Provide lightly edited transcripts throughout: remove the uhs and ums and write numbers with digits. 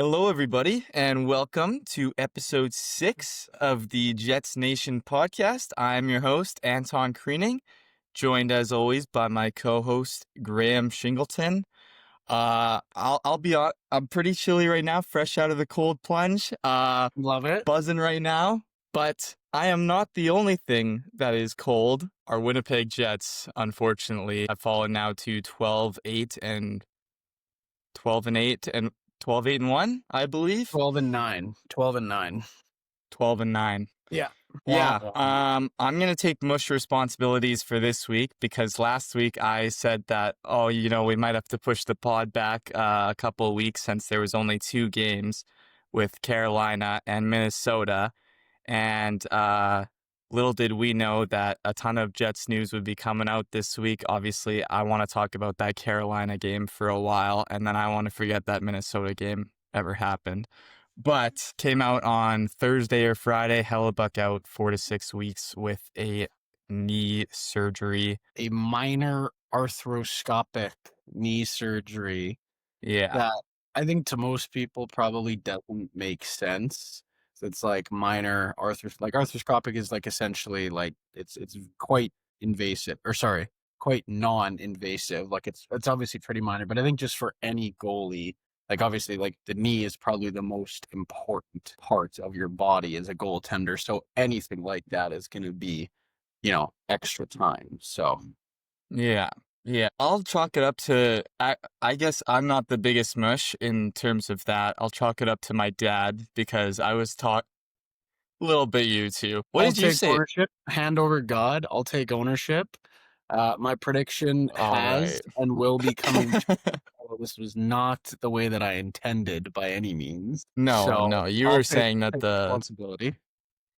Hello, everybody, and welcome to episode 6 of the Jets Nation podcast. I'm your host, Anton Kriening, joined as always by my co-host, Graeme Shingleton. I'll be on. I'm pretty chilly right now, fresh out of the cold plunge. Love it. Buzzing right now, but I am not the only thing that is cold. Our Winnipeg Jets, unfortunately, have fallen now to 12-8 and 12-8 and 12-8-1, I believe. 12-9. 12-9. 12-9. Yeah. Yeah. Wow. I'm gonna take mush responsibilities for this week because last week I said that, we might have to push the pod back a couple of weeks since there was only 2 games with Carolina and Minnesota. And little did we know that a ton of Jets news would be coming out this week. Obviously, I want to talk about that Carolina game for a while, and then I want to forget that Minnesota game ever happened. But came out on Thursday or Friday, Hellebuyck out 4 to 6 weeks with a knee surgery. A minor arthroscopic knee surgery Yeah, that I think to most people probably doesn't make sense. So it's like minor arthroscopic is like essentially like it's quite invasive, or sorry, quite non-invasive. Like it's obviously pretty minor, but I think just for any goalie, like obviously like the knee is probably the most important part of your body as a goaltender. So anything like that is going to be, extra time. So yeah. Yeah, I'll chalk it up to, I guess I'm not the biggest mush in terms of that. I'll chalk it up to my dad because I was taught a little bit you too. What I'll did you take say? ownership, hand over God. I'll take ownership. My prediction All has right. and will be coming true. This was not the way that I intended by any means. No, So you I'll were take saying that responsibility.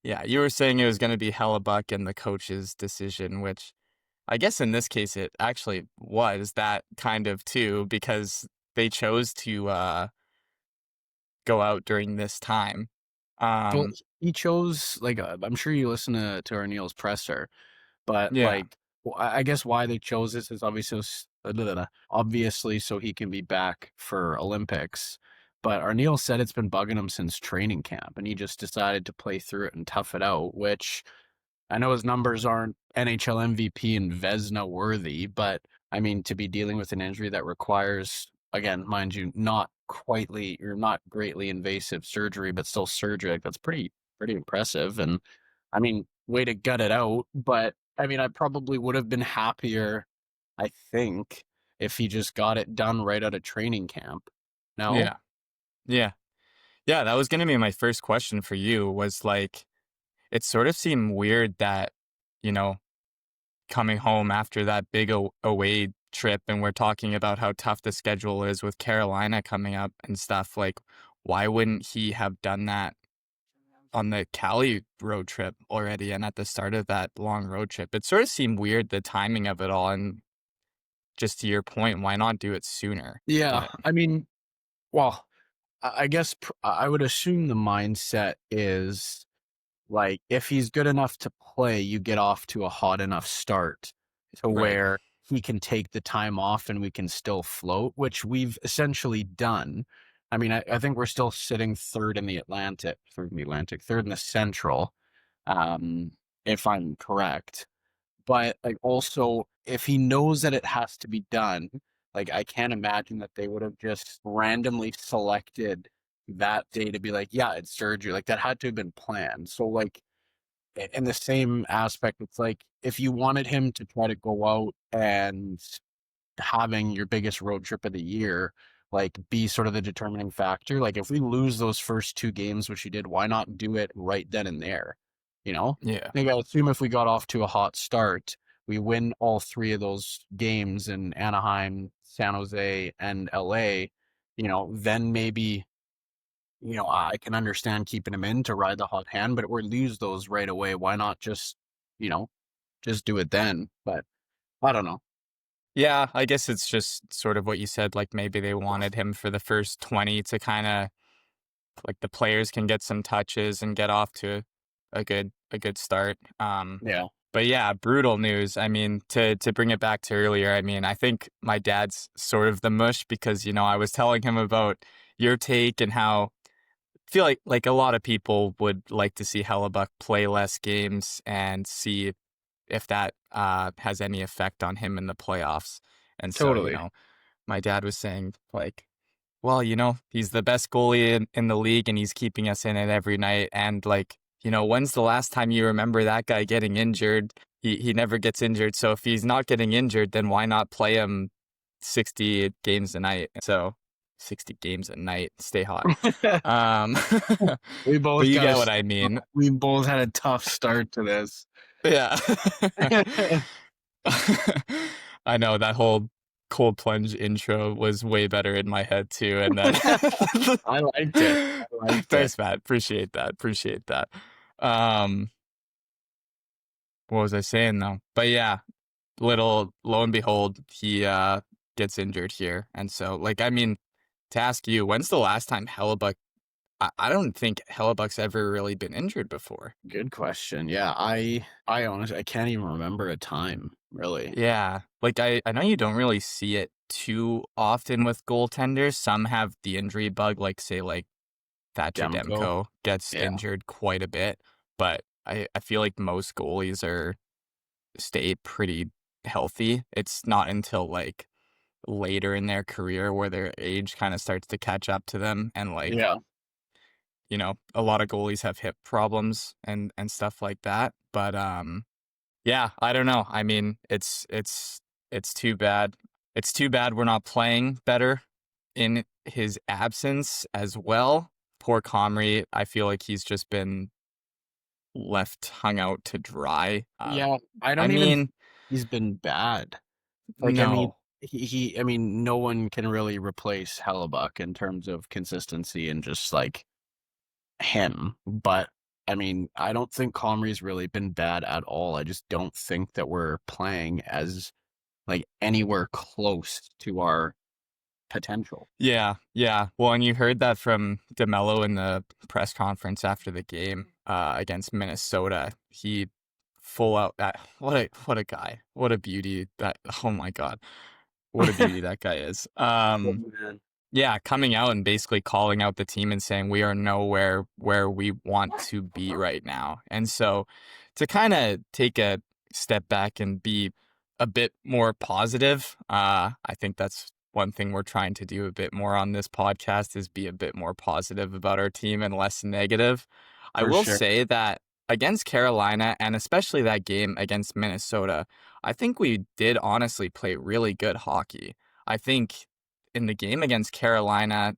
you were saying it was going to be Hellebuyck and the coach's decision, which I guess in this case it actually was that kind of too, because they chose to go out during this time. Well, Um, he chose, like, I'm sure you listen to our Neil's presser, but yeah, like, I guess why they chose this is obviously so he can be back for Olympics. But Arneal said it's been bugging him since training camp, and he just decided to play through it and tough it out, which I know his numbers aren't NHL MVP and Vezina worthy, but I mean, to be dealing with an injury that requires, again, mind you, not greatly invasive surgery, but still surgery, that's pretty impressive. And I mean, way to gut it out. But I mean, I probably would have been happier, I think, if he just got it done right out of training camp. No? yeah, yeah, yeah. That was going to be my first question for you. Was like, it sort of seemed weird that, you know, coming home after that big away trip, and we're talking about how tough the schedule is with Carolina coming up and stuff, like, why wouldn't he have done that on the Cali road trip already and at the start of that long road trip? It sort of seemed weird, the timing of it all, and just to your point, why not do it sooner? Yeah. But I mean, well, I guess I would assume the mindset is like, if he's good enough to play, you get off to a hot enough start to right, where he can take the time off and we can still float, which we've essentially done. I mean, I think we're still sitting third in the third in the Central, if I'm correct. But like, also, if he knows that it has to be done, like, I can't imagine that they would have just randomly selected that day to be like, yeah, it's surgery. Like, that had to have been planned. So like, in the same aspect, it's like, if you wanted him to try to go out and having your biggest road trip of the year, like, be sort of the determining factor. Like, if we lose those first 2 games, which he did, why not do it right then and there? You know? yeah, Like, I assume if we got off to a hot start, we win all 3 of those games in Anaheim, San Jose, and LA, then maybe, I can understand keeping him in to ride the hot hand, but we lose those right away. Why not you know, just do it then? But I don't know. yeah. I guess it's just sort of what you said, like maybe they wanted him for the first 20 to kind of, like, the players can get some touches and get off to a good start. Yeah. But yeah, brutal news. I mean, to bring it back to earlier, I mean, I think my dad's sort of the mush because, I was telling him about, your take and how I feel like a lot of people would like to see Hellebuyck play less games and see if that has any effect on him in the playoffs. And so, Totally. my dad was saying, like, well, he's the best goalie in the league and he's keeping us in it every night. And like, when's the last time you remember that guy getting injured? He never gets injured. So if he's not getting injured, then why not play him 60 games a night? So 60 games a night, stay hot. We But both you got get what I mean. we both had a tough start to this. Yeah. I know that whole cold plunge intro was way better in my head too. And then I liked it. Thanks, Matt. Appreciate that. Um, what was I saying though? But yeah, lo and behold, he gets injured here. And so to ask you, when's the last time Hellebuyck I don't think Hellebuyck's ever really been injured before. Good question. Yeah, I honestly I can't even remember a time, really. Yeah. I know you don't really see it too often with goaltenders. Some have the injury bug, say Thatcher Demko gets injured quite a bit. But I feel like most goalies stay pretty healthy. It's not until later in their career where their age kind of starts to catch up to them and a lot of goalies have hip problems and stuff like that. But yeah, I don't know. I mean, it's too bad. It's too bad we're not playing better in his absence as well. Poor Comrie, I feel like he's just been hung out to dry. Yeah, I don't even think he's been bad. No. I mean, no one can really replace Hellebuyck in terms of consistency and just him. But I mean, I don't think Comrie's really been bad at all. I just don't think that we're playing as anywhere close to our potential. Yeah. Well, and you heard that from DeMello in the press conference after the game against Minnesota. He full out that what a guy. What a beauty that oh my God. What a beauty that guy is. Yeah, coming out and basically calling out the team and saying we are nowhere where we want to be right now. And so to kind of take a step back and be a bit more positive, I think that's one thing we're trying to do a bit more on this podcast is be a bit more positive about our team and less negative. I will say that against Carolina and especially that game against Minnesota, I think we did honestly play really good hockey. I think in the game against Carolina,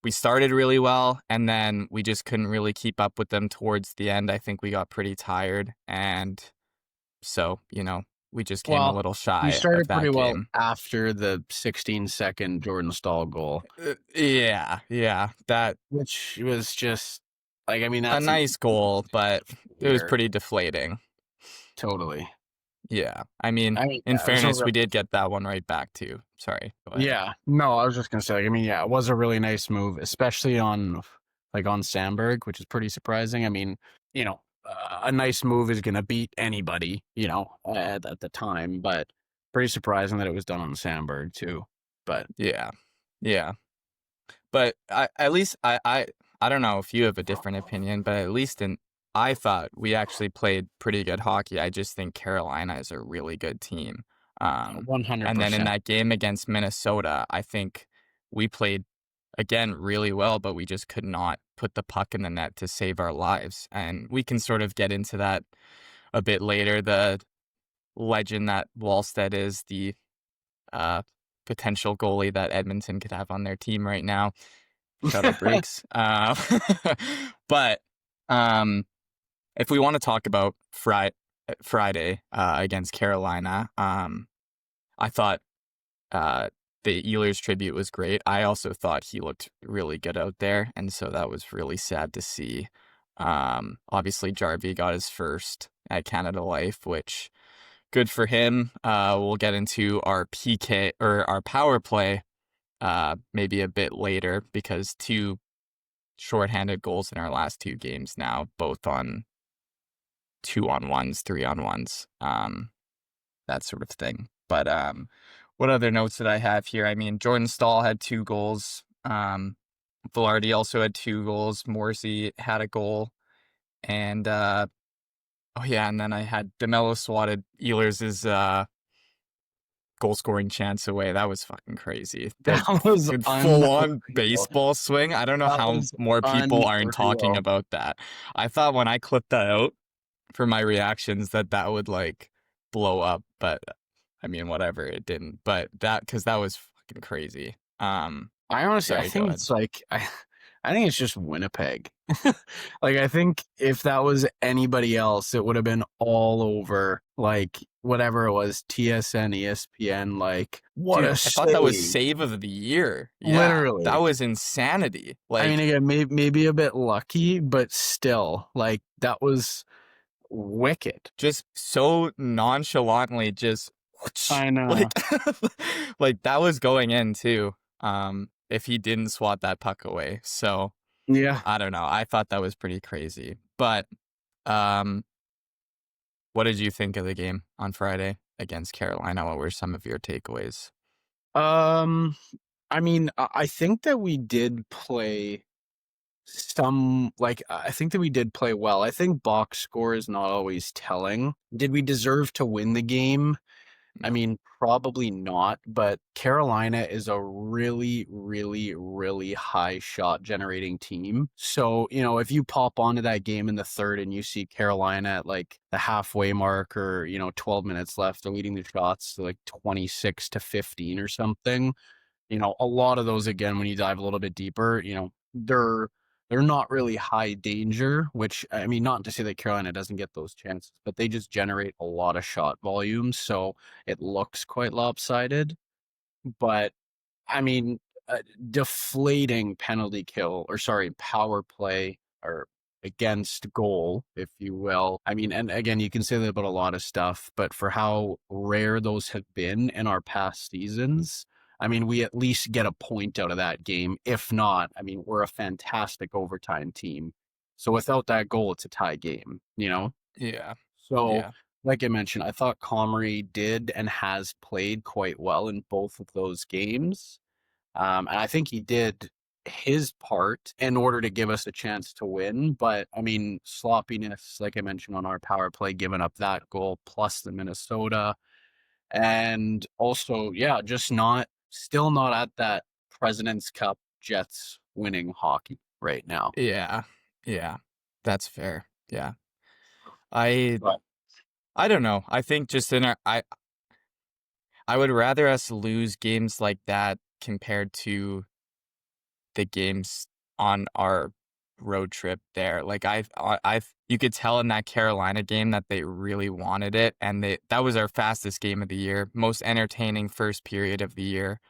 we started really well, and then we just couldn't really keep up with them towards the end. I think we got pretty tired, and so, we just came a little shy we started of that pretty game. well after the 16-second Jordan Staal goal. Yeah, that which was just that's a nice goal, but it was pretty deflating. Totally. Yeah. I mean in fairness, we did get that one right back too. Sorry. Go ahead. Yeah. No, I was just gonna say, it was a really nice move, especially on Sandberg, which is pretty surprising. I mean, a nice move is gonna beat anybody, at the time, but pretty surprising that it was done on Sandberg too. But yeah. But at least I don't know if you have a different opinion, but at least I thought we actually played pretty good hockey. I just think Carolina is a really good team. 100%. And then in that game against Minnesota, I think we played, again, really well, but we just could not put the puck in the net to save our lives. And we can sort of get into that a bit later. The legend that Wallstedt is, the potential goalie that Edmonton could have on their team right now. Shout out Briggs. But if we want to talk about Friday against Carolina, I thought the Ehlers tribute was great. I also thought he looked really good out there, and so that was really sad to see. Obviously, Jarvie got his first at Canada Life, which good for him. We'll get into our PK or our power play maybe a bit later because 2 shorthanded goals in our last 2 games now, both on 2-on-1s, 3-on-1s, that sort of thing. But what other notes did I have here? I mean, Jordan Stahl had 2 goals. Velarde also had 2 goals. Morrissey had a goal. And, oh yeah, and then I had DeMello swatted Ehlers' goal scoring chance away. That was fucking crazy. The That was fucking full-on unreal. baseball swing. I don't know That how was more people aren't talking unreal. about that. I thought when I clipped that out for my reactions that that would like blow up, but I mean, whatever, it didn't. But because that was fucking crazy. I honestly, I Sorry, go think ahead. it's like I think it's just Winnipeg. Like I think if that was anybody else, it would have been all over. Like whatever it was, TSN, ESPN. Like what Dude, a I thought that was save! save of the year. Yeah, that Literally. was insanity. I mean, Like, again, maybe a bit lucky, but still, like that was wicked. just so nonchalantly, just I know. like, like that was going in too. If he didn't swat that puck away. So Yeah. I don't know. I thought that was pretty crazy. But um, what did you think of the game on Friday against Carolina? What were some of your takeaways? Um, I mean, I think that we did play I think that we did play well. I think box score is not always telling. Did we deserve to win the game? I No. mean, probably not, but Carolina is a really, really, really high shot generating team. So, if you pop onto that game in the third and you see Carolina at like the halfway mark or, 12 minutes left, they're leading the shots to like 26-15 or something. A lot of those, again, when you dive a little bit deeper, they're not really high danger, which I mean, not to say that Carolina doesn't get those chances, but they just generate a lot of shot volume, so it looks quite lopsided. But I mean, deflating penalty kill, or sorry, power play or against goal, if you will. I mean, and again, you can say that about a lot of stuff, but for how rare those have been in our past seasons, I mean, we at least get a point out of that game. If not, I mean, we're a fantastic overtime team. So without that goal, it's a tie game. Yeah. So, Yeah. like I mentioned, I thought Comrie did and has played quite well in both of those games. And I think he did his part in order to give us a chance to win. But I mean, sloppiness, like I mentioned on our power play, giving up that goal plus the Minnesota. And also, yeah, just still not at that President's Cup Jets winning hockey right now. Yeah. Yeah. That's fair. Yeah. I But I don't know. I think just in our I would rather us lose games like that compared to the games on our road trip there. Like you could tell in that Carolina game that they really wanted it, and that was our fastest game of the year, most entertaining first period of the year.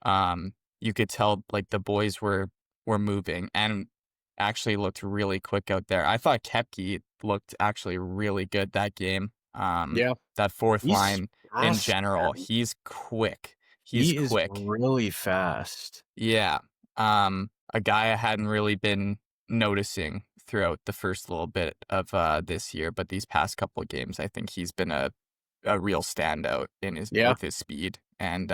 You could tell like the boys were moving and actually looked really quick out there. I thought Kepke looked actually really good that game. yeah, That fourth he's line in fast, general, man. he's quick. He's He is quick. really fast. Yeah. A guy I hadn't really been noticing throughout the first little bit of this year, but these past couple of games, I think he's been a real standout in his Yeah, with his speed. And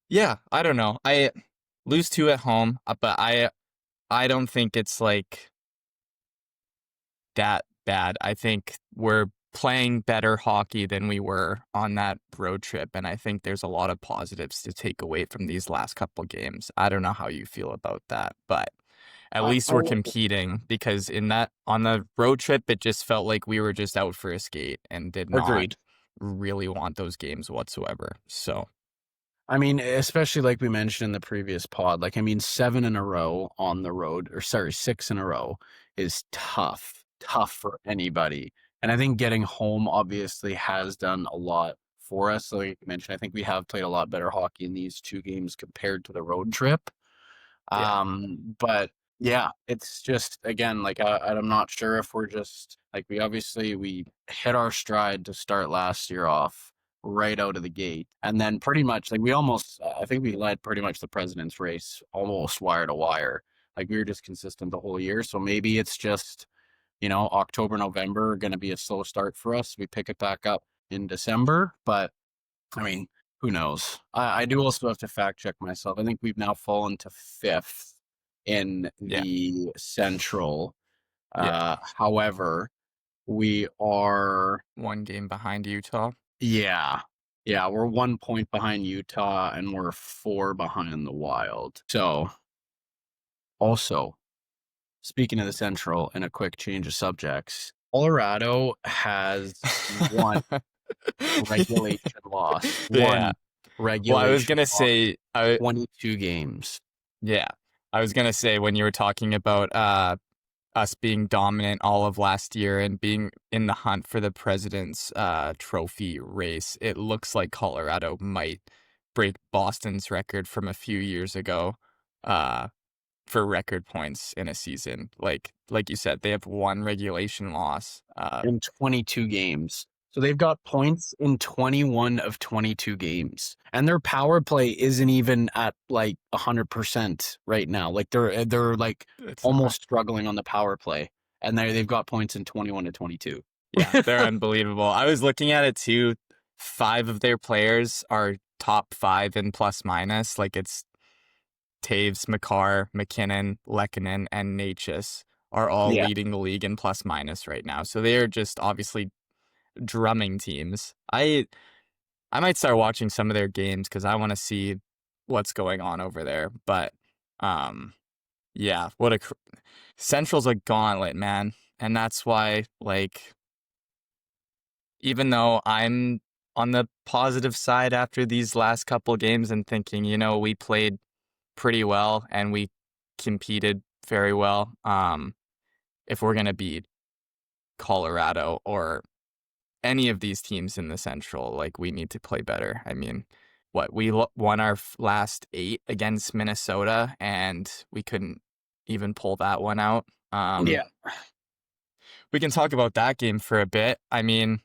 yeah, I don't know. I lose 2 at home, but I don't think it's like that bad. I think we're playing better hockey than we were on that road trip, and I think there's a lot of positives to take away from these last couple games. I don't know how you feel about that, but at least I we're competing because in that on the road trip it just felt like we were just out for a skate and did not agreed. really want those games whatsoever. So, I mean, especially like we mentioned in the previous pod, like, I mean, 7 in a row on the road, or sorry, 6 in a row is tough for anybody. And I think getting home obviously has done a lot for us. So like you mentioned, I think we have played a lot better hockey in these 2 games compared to the road trip. yeah. But yeah, it's just, again, like I'm not sure if we're just like, we hit our stride to start last year off right out of the gate, and then pretty much like I think we led pretty much the president's race almost wire to wire. Like we were just consistent the whole year. So maybe it's just, October, November are going to be a slow start for us. We pick it back up in December, but I mean, who knows? I do also have to fact check myself. I think we've now fallen to 5th in Yeah. the Central. Yeah. However, we are, 1 game behind Utah. yeah, we're 1 point behind Utah and we're 4 behind the Wild. So, also, speaking of the Central, and a quick change of subjects, Colorado has one regulation loss. Yeah. One Well, I was regulation gonna loss. say, 22 games. yeah, I was gonna say when you were talking about us being dominant all of last year and being in the hunt for the President's trophy race, it looks like Colorado might break Boston's record from a few years ago uh, for record points in a season. Like you said, they have 1 regulation loss. In 22 games. So they've got points in 21 of 22 games. And their power play isn't even at like 100% right now. Like they're like It's not. almost struggling on the power play. And they've got points in 21 to 22. Yeah, they're unbelievable. I was looking at it too. 5 of their players are top 5 in plus minus. Like it's Taves, McCarr, McKinnon, Lehkonen, and Natchez are all Yeah. leading the league in plus minus right now. So they are just obviously drumming teams. I might start watching some of their games because I want to see what's going on over there. But yeah, Central's a gauntlet, man, and that's why like even though I'm on the positive side after these last couple games and thinking, we played pretty well and we competed very well. If we're gonna beat Colorado or any of these teams in the Central, like we need to play better. I mean, we won our last 8 against Minnesota, and we couldn't even pull that one out. Yeah. We can talk about that game for a bit. I mean,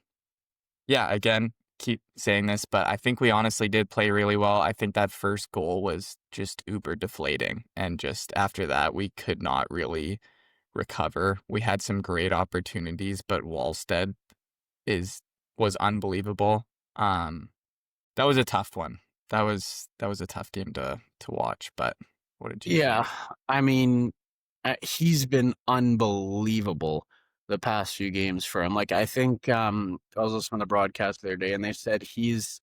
yeah, again, keep saying this, but I think we honestly did play really well. I think that first goal was just uber deflating, and just after that, we could not really recover. We had some great opportunities, but Wallstead was unbelievable. That was a tough one. That was a tough game to watch, but what did you Yeah. think? I mean, he's been unbelievable the past few games for him. Like I think I was listening to the broadcast the other day and they said he's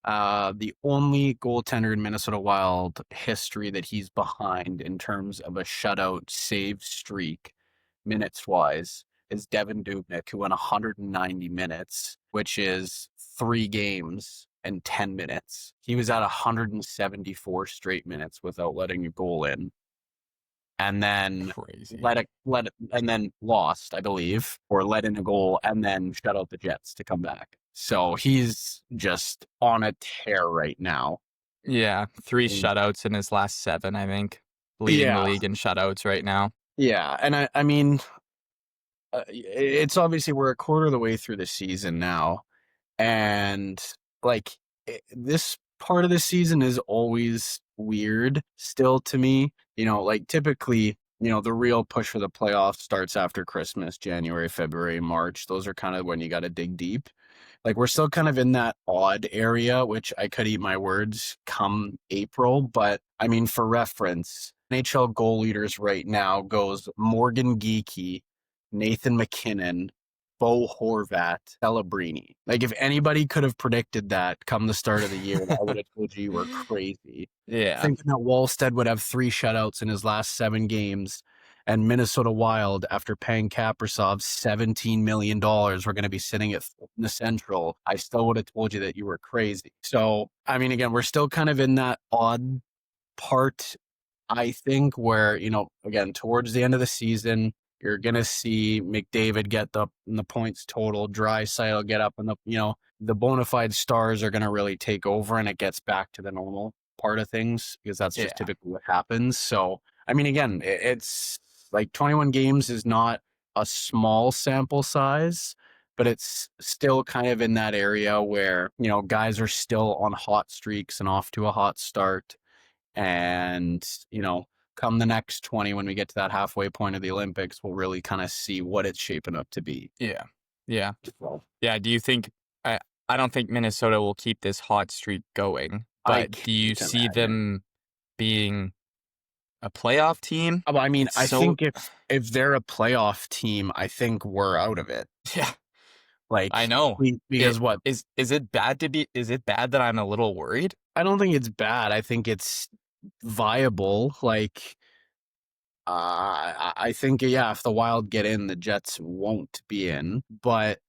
the only goaltender in Minnesota Wild history that he's behind in terms of a shutout save streak, minutes wise, is Devin Dubnyk, who went 190 minutes, which is 3 games and 10 minutes. He was at 174 straight minutes without letting a goal in. And then Crazy. and then lost, I believe, or let in a goal and then shut out the Jets to come back. So he's just on a tear right now. Yeah, 3 Mm. shutouts in his last 7, I think. Leading the Yeah, league in shutouts right now. yeah, and I mean, it's obviously we're a quarter of the way through the season now, and like this part of the season is always weird still to me. Like typically, the real push for the playoffs starts after Christmas, January, February, March. Those are kind of when you got to dig deep. Like we're still kind of in that odd area, which I could eat my words come April. But I mean, for reference, NHL goal leaders right now goes Morgan Geekie, Nathan McKinnon, Bo Horvat, Celebrini. Like if anybody could have predicted that come the start of the year, I would have told you were crazy. Yeah. Thinking that Wallstead would have 3 shutouts in his last 7 games and Minnesota Wild, after paying Kaprizov $17 million, we're going to be sitting in the Central. I still would have told you that you were crazy. So, I mean, again, we're still kind of in that odd part, I think, where, again, towards the end of the season, you're going to see McDavid get the points total, Draisaitl get up, and the bona fide stars are going to really take over, and it gets back to the normal part of things because that's just typically what happens. So, I mean, again, it's like 21 games is not a small sample size, but it's still kind of in that area where, guys are still on hot streaks and off to a hot start. And, come the next 20, when we get to that halfway point of the Olympics, we'll really kind of see what it's shaping up to be. Yeah. Yeah. Well, Yeah. Do you think I don't think Minnesota will keep this hot streak going. I But do you can't see imagine. them being a playoff team? Well, I mean, It's I so think if they're a playoff team, I think we're out of it. yeah, I Like, know. because what? Is it bad is it bad that I'm a little worried? I don't think it's bad. I think it's viable. Like, I think, yeah, if the Wild get in, the Jets won't be in. But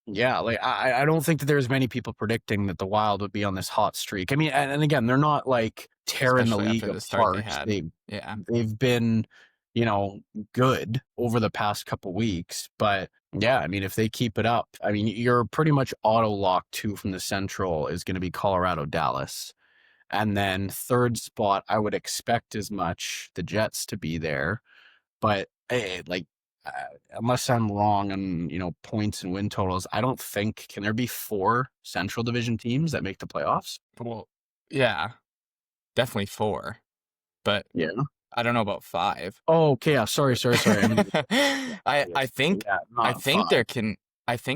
yeah, like I don't think that there's many people predicting that the Wild would be on this hot streak. I mean, and again, they're not like tearing the Especially league after the start they apart. had. Yeah. They've been, good over the past couple weeks. But yeah, I mean, if they keep it up, I mean, you're pretty much auto locked two from the Central is going to be Colorado, Dallas. And then third spot, I would expect as much the Jets to be there. But like, uh, unless I'm wrong on points and win totals, I don't think can there be 4 Central Division teams that make the playoffs? Well, yeah, definitely 4, but Yeah. I don't know about 5. Oh, okay. Yeah. Sorry. I mean, I think yeah, I not think 5.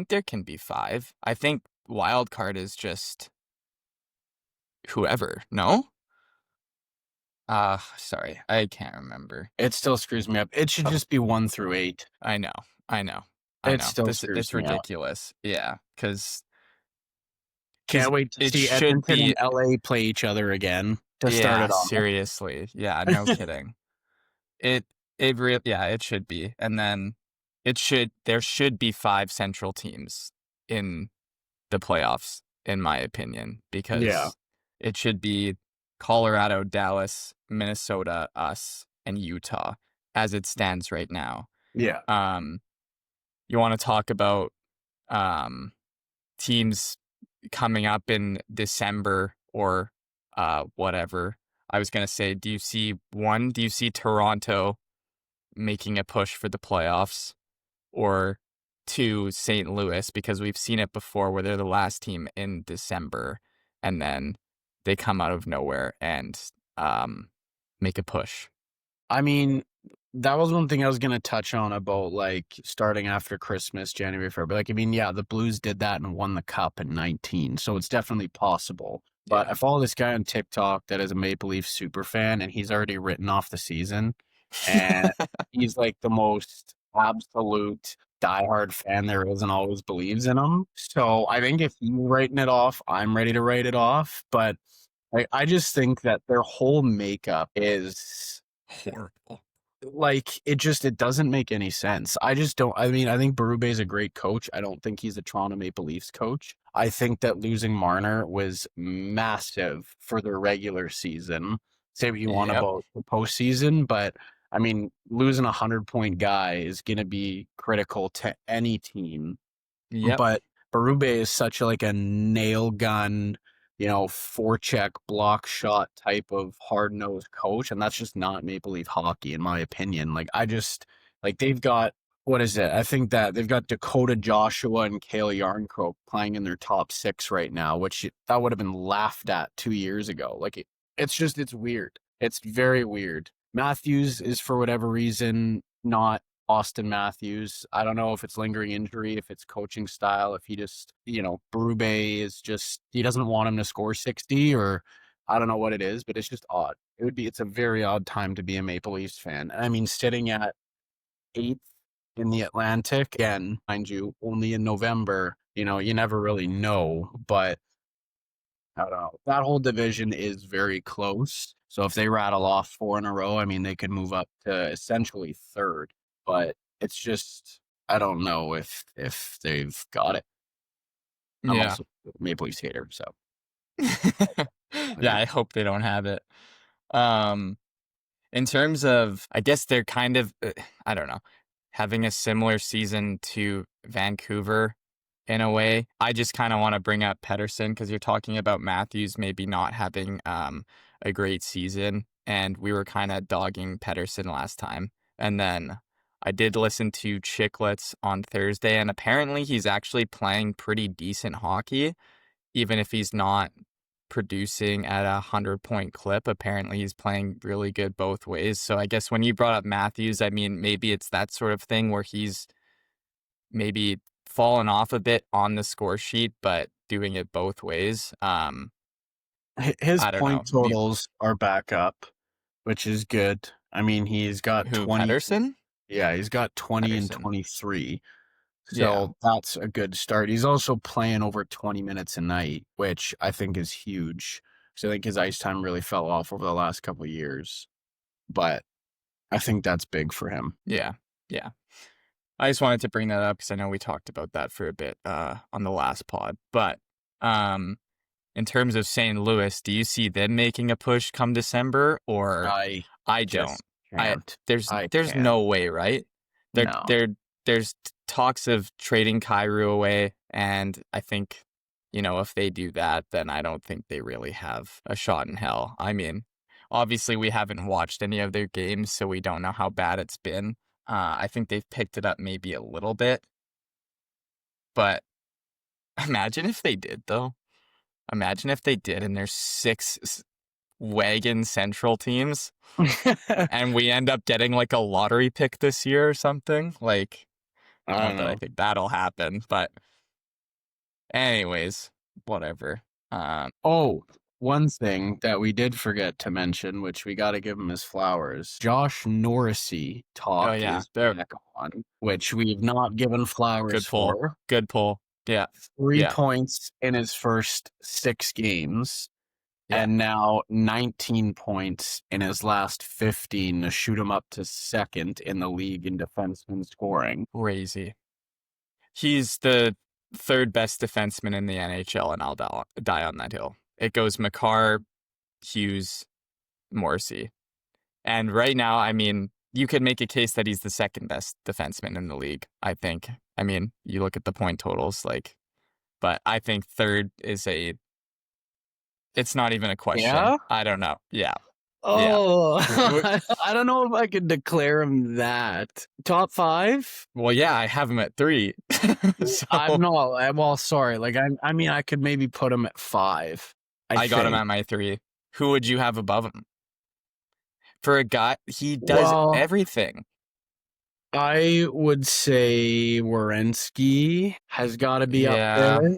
there can be 5. I think wild card is just whoever. No? Sorry. I can't remember. It still screws me up. It should just be 1 through 8. I know. I know. I It know. still This screws it's me up. ridiculous. Yeah, cuz Can't wait to it see should Edmonton be and LA play each other again to start yeah, it off. seriously. Yeah, no kidding. It yeah, it should be. And then there should be 5 central teams in the playoffs, in my opinion, Yeah. because it should be Colorado, Dallas, Minnesota, us, and Utah as it stands right now. Yeah. You want to talk about teams coming up in December or whatever. I was going to say, do you see Toronto making a push for the playoffs, or 2, St. Louis, because we've seen it before where they're the last team in December and then they come out of nowhere and make a push. I mean, that was one thing I was going to touch on about like starting after Christmas, January, February. Like, I mean, yeah, the Blues did that and won the cup in 19. So it's definitely possible. But Yeah. I follow this guy on TikTok that is a Maple Leaf super fan and he's already written off the season. And he's like the most absolute diehard fan there is and always believes in him. So I think if you're writing it off, I'm ready to write it off. But I just think that their whole makeup is Horrible. like it doesn't make any sense. I just don't. I mean, I think Berube is a great coach. I don't think he's a Toronto Maple Leafs coach. I think that losing Marner was massive for the regular season. Say what you want Yep. about the postseason, but I mean, losing 100-point guy is going to be critical to any team. Yep. But Berube is such like a nail gun, forecheck block shot type of hard nosed coach, and that's just not Maple Leaf hockey, in my opinion. Like they've got what is it? I think that they've got Dakota Joshua and Cale Yarncroke playing in their top 6 right now, which that would have been laughed at 2 years ago. Like it's weird. It's very weird. Matthews is for whatever reason not Austin Matthews. I don't know if it's lingering injury, if it's coaching style, if he just, Berube is just, he doesn't want him to score 60 or I don't know what it is, but it's just odd. It's a very odd time to be a Maple Leafs fan. I mean, sitting at 8th in the Atlantic, again, mind you, only in November, you never really know, but I don't know. That whole division is very close. So if they rattle off 4 in a row, I mean, they could move up to essentially 3rd. But it's just, I don't know if they've got it. I'm Yeah. also a Maple Leafs hater, so. Yeah, I hope they don't have it. In terms of, I guess they're kind of, I don't know, having a similar season to Vancouver in a way. I just kind of want to bring up Pettersson because you're talking about Matthews maybe not having a great season, and we were kind of dogging Pettersson last time. And then I did listen to Chicklets on Thursday, and apparently he's actually playing pretty decent hockey, even if he's not producing at 100-point clip. Apparently he's playing really good both ways. So I guess when you brought up Matthews, I mean, maybe it's that sort of thing where he's maybe fallen off a bit on the score sheet, but doing it both ways. His I don't know. point totals are back up, which is good. I mean, he's got Who, 20. Pedersen? Yeah, he's got 20 and Pedersen. 23. Yeah. So that's a good start. He's also playing over 20 minutes a night, which I think is huge. So I think his ice time really fell off over the last couple of years. But I think that's big for him. Yeah. Yeah. I just wanted to bring that up because I know we talked about that for a bit on the last pod. But in terms of St. Louis, do you see them making a push come December, or I don't? There's can't. no way, right? No. There's talks of trading Kyrou away, and I think, if they do that, then I don't think they really have a shot in hell. I mean, obviously we haven't watched any of their games, so we don't know how bad it's been. I think they've picked it up maybe a little bit, but imagine if they did, though. Imagine if they did, and there's 6 wagon Central teams, and we end up getting like a lottery pick this year or something. Like, I don't know. I think that'll happen. But anyways, whatever. One thing that we did forget to mention, which we got to give him his flowers, Josh Norrisy talk is back on, which we've not given flowers for. Good pull. Yeah. 3 points in his first 6 games, and now 19 points in his last 15 to shoot him up to second in the league in defenseman scoring. Crazy. He's the 3rd best defenseman in the NHL, and I'll die on that hill. It goes Makar, Hughes, Morrissey. And right now, I mean, you could make a case that he's the 2nd best defenseman in the league, I think. I mean, you look at the point totals, but I think 3rd is it's not even a question. Yeah? I don't know. Yeah. Oh, yeah. I don't know if I could declare him that. Top 5? Well, yeah, I have him at 3. So, I'm not. Well, sorry. I mean, I could maybe put him at 5. I got him at my 3. Who would you have above him? For a guy, he does everything. I would say Werenski has got to be up there.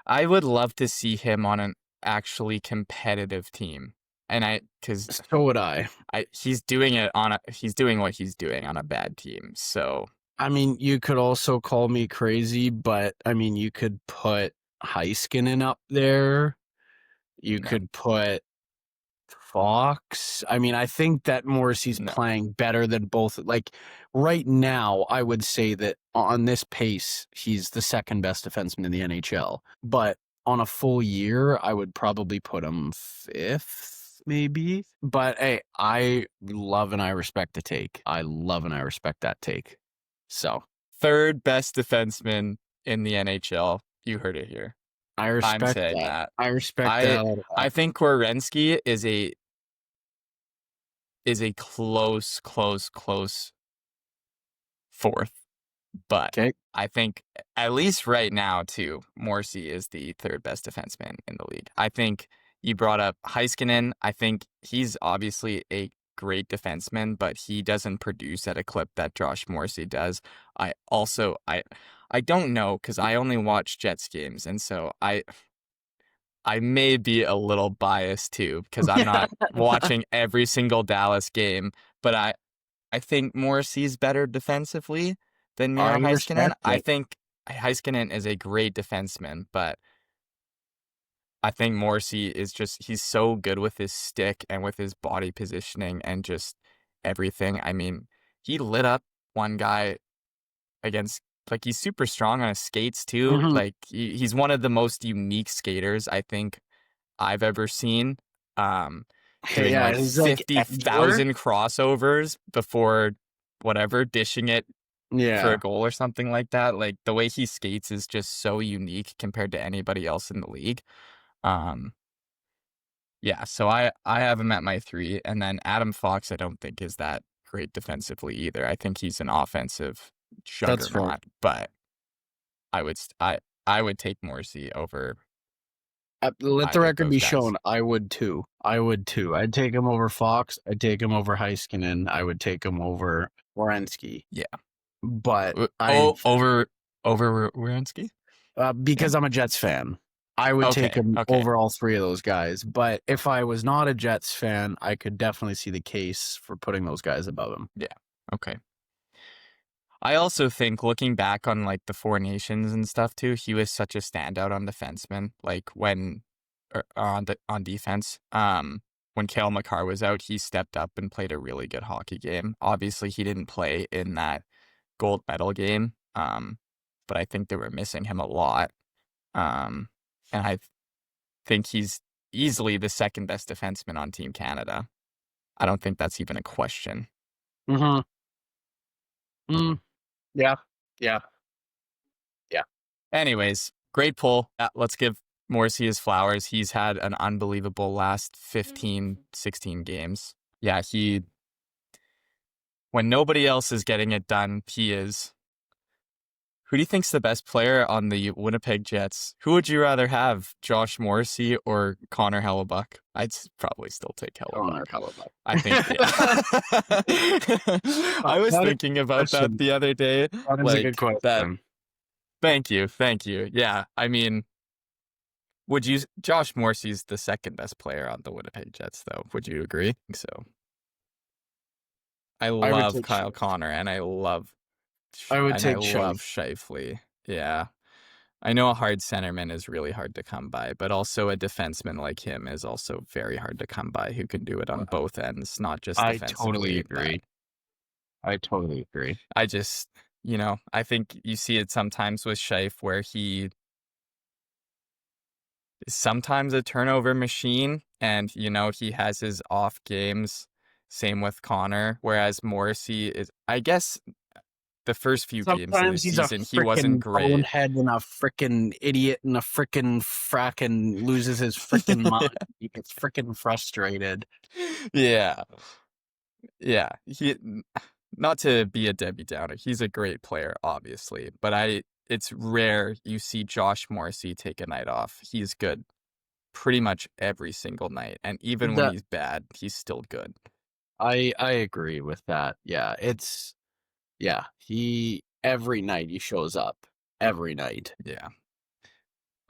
I would love to see him on an actually competitive team. And because so would I. He's doing what he's doing on a bad team. So I mean, you could also call me crazy, but I mean, you could put Heiskanen up there. You could put Fox. I mean, I think that Morrissey's playing better than both. Like right now, I would say that on this pace, he's the 2nd best defenseman in the NHL. But on a full year, I would probably put him 5th. Maybe, but hey, I love and I respect the take. I love and I respect that take. So 3rd best defenseman in the NHL. You heard it here. I'm saying that. I respect that. I think Werenski is a close 4th, but I think at least right now too, Morrissey is the 3rd best defenseman in the league. I think. You brought up Heiskanen. I think he's obviously a great defenseman, but he doesn't produce at a clip that Josh Morrissey does. I don't know because I only watch Jets games, and so I may be a little biased too because I'm not watching every single Dallas game. But I think Morrissey's better defensively than Miro Heiskanen. I think Heiskanen is a great defenseman, but I think Morrissey is he's so good with his stick and with his body positioning and just everything. I mean, he lit up one guy against, he's super strong on his skates too. Mm-hmm. He's one of the most unique skaters I think I've ever seen. Doing 50,000 crossovers before dishing it for a goal or something like that. Like the way he skates is just so unique compared to anybody else in the league. So I have him at my 3, and then Adam Fox I don't think is that great defensively either. I think he's an offensive juggernaut, but I would take Morrissey over. Let the record be shown. I would too. I'd take him over Fox. I'd take him over Heiskanen. I would take him over Werenski. Yeah, but over over Werenski? Because I'm a Jets fan. I would take Okay, him okay. over all three of those guys. But if I was not a Jets fan, I could definitely see the case for putting those guys above him. Yeah. Okay. I also think looking back on like the Four Nations and stuff too, he was such a standout on defenseman. Like when on defense, when Cale Makar was out, he stepped up and played a really good hockey game. Obviously, he didn't play in that gold medal game, but I think they were missing him a lot. And I think he's easily the second best defenseman on Team Canada. I don't think that's even a question. Mm-hmm. Yeah. Yeah. Yeah. Anyways, great pull. Let's give Morrissey his flowers. He's had an unbelievable last 15, 16 games. Yeah, when nobody else is getting it done, he is. Who do you think's the best player on the Winnipeg Jets? Who would you rather have, Josh Morrissey or Connor Hellebuyck? I'd probably still take Hellebuyck. Hellebuyck. I think. Yeah. I was thinking about that the other day. That is a good question. Thank you. Yeah, I mean, Josh Morrissey's the second best player on the Winnipeg Jets, though. Would you agree? So, I love Kyle Connor, and I love Scheifele. Yeah. I know a hard centerman is really hard to come by, but also a defenseman like him is also very hard to come by who can do it on both ends, not just defensively. I totally agree. I just, I think you see it sometimes with Scheif where he is sometimes a turnover machine and, he has his off games. Same with Connor, whereas Morrissey is, I guess, the first few games of the season, he wasn't great. Bonehead and a freaking idiot and a freaking fracking loses his freaking mind. He gets freaking frustrated. Yeah. Yeah. Not to be a Debbie Downer, he's a great player, obviously, but it's rare you see Josh Morrissey take a night off. He's good pretty much every single night, and even when he's bad, he's still good. I agree with that. Yeah, every night he shows up. Every night. Yeah.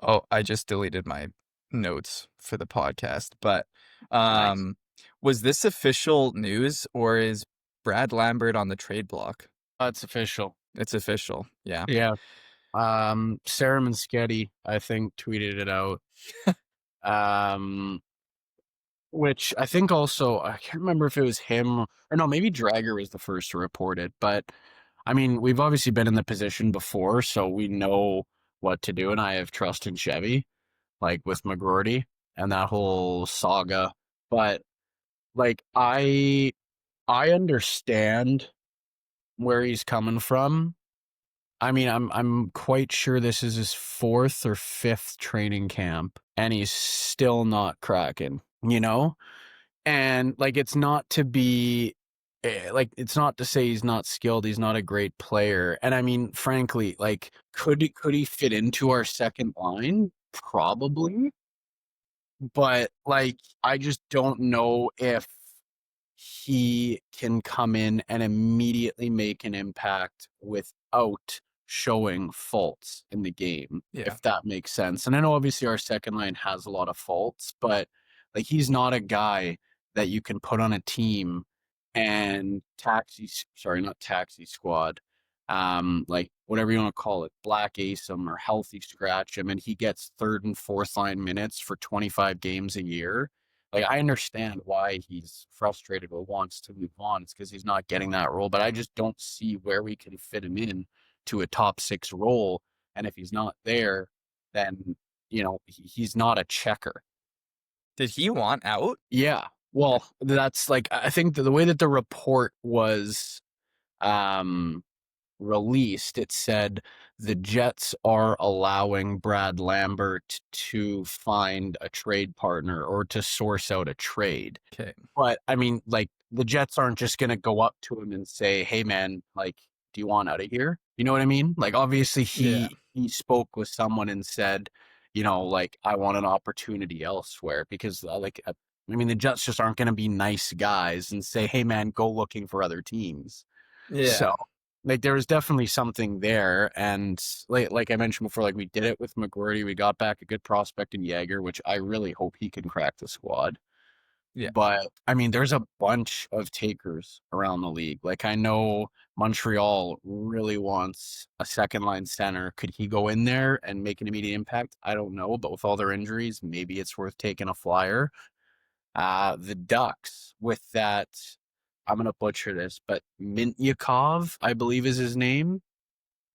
Oh, I just deleted my notes for the podcast, but Nice. Was this official news or is Brad Lambert on the trade block? It's official. It's official. Yeah. Yeah. Sarah Manschetti, I think, tweeted it out. Which I think also, I can't remember if it was him or no, maybe Drager was the first to report it. But I mean, we've obviously been in the position before, so we know what to do. And I have trust in Chevy, like with McGroarty and that whole saga. But like, I understand where he's coming from. I mean, I'm quite sure this is his 4th or 5th training camp, and he's still not cracking, And like, it's not to be it's not to say he's not skilled. He's not a great player. And I mean, frankly, like, could he fit into our second line? Probably. But like, I just don't know if he can come in and immediately make an impact without showing faults in the game, if that makes sense. And I know obviously our second line has a lot of faults, but like, he's not a guy that you can put on a team and not taxi squad, like whatever you want to call it, black ace him or healthy scratch him, and he gets 3rd and 4th line minutes for 25 games a year. Like, I understand why he's frustrated or wants to move on. It's because he's not getting that role, but I just don't see where we can fit him in to a top 6 role. And if he's not there, then, he's not a checker. Did he want out? Yeah. Well, that's like, I think the way that the report was released, it said the Jets are allowing Brad Lambert to find a trade partner or to source out a trade. Okay. But I mean, like, the Jets aren't just going to go up to him and say, hey man, like, do you want out of here? You know what I mean? Like, obviously he spoke with someone and said, like, I want an opportunity elsewhere, because the Jets just aren't going to be nice guys and say, hey man, go looking for other teams. Yeah. So like there was definitely something there, and like I mentioned before, like we did it with McGroarty. We got back a good prospect in Yager, which I really hope he can crack the squad. Yeah. But I mean, there's a bunch of takers around the league. Like I know Montreal really wants a second line center. Could he go in there and make an immediate impact? I don't know, but with all their injuries, maybe it's worth taking a flyer. The Ducks with that, I'm gonna butcher this, but Mintyukov, I believe is his name.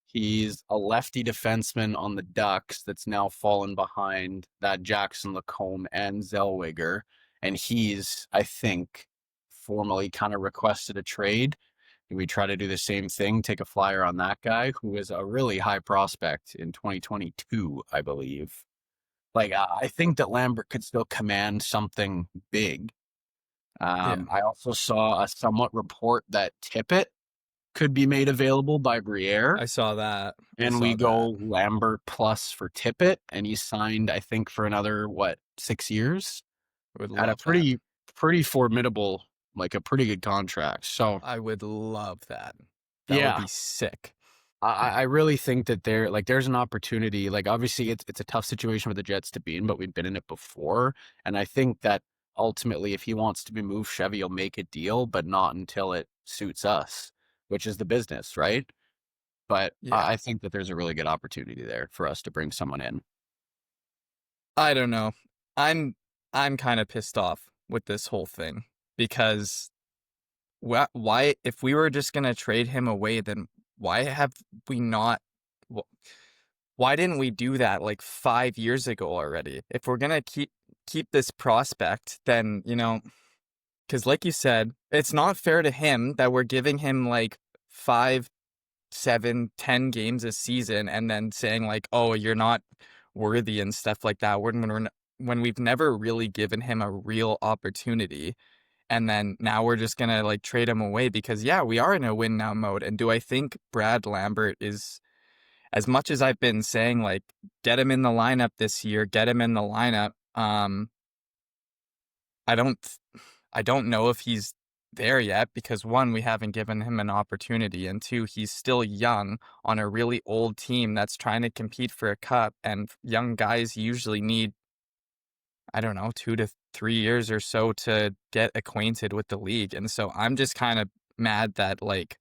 He's a lefty defenseman on the Ducks that's now fallen behind that Jackson Lacombe and Zellweger. And he's, I think, formally kind of requested a trade. And we try to do the same thing, take a flyer on that guy who is a really high prospect in 2022, I believe. Like, I think that Lambert could still command something big. I also saw a somewhat report that Tippett could be made available by Briere. I saw that. And we go Lambert plus for Tippett, and he's signed, I think, for another, 6 years? At a pretty formidable, like a pretty good contract. So I would love that. That would be sick. I really think that there's an opportunity. Like obviously it's a tough situation for the Jets to be in, but we've been in it before. And I think that ultimately if he wants to be moved, Chevy will make a deal, but not until it suits us, which is the business, right? But I think that there's a really good opportunity there for us to bring someone in. I don't know. I'm kind of pissed off with this whole thing because why if we were just going to trade him away, then why have we not why didn't we do that like 5 years ago already? If we're going to keep this prospect, then, cuz like you said, it's not fair to him that we're giving him like 5, 7, 10 games a season and then saying like, "Oh, you're not worthy" and stuff like that. When we've never really given him a real opportunity, and then now we're just gonna like trade him away because we are in a win now mode. And do I think Brad Lambert is, as much as I've been saying like get him in the lineup this year, get him in the lineup, I don't know if he's there yet because one, we haven't given him an opportunity, and two, he's still young on a really old team that's trying to compete for a cup, and young guys usually need, I don't know, 2 to 3 years or so to get acquainted with the league. And so I'm just kind of mad that like,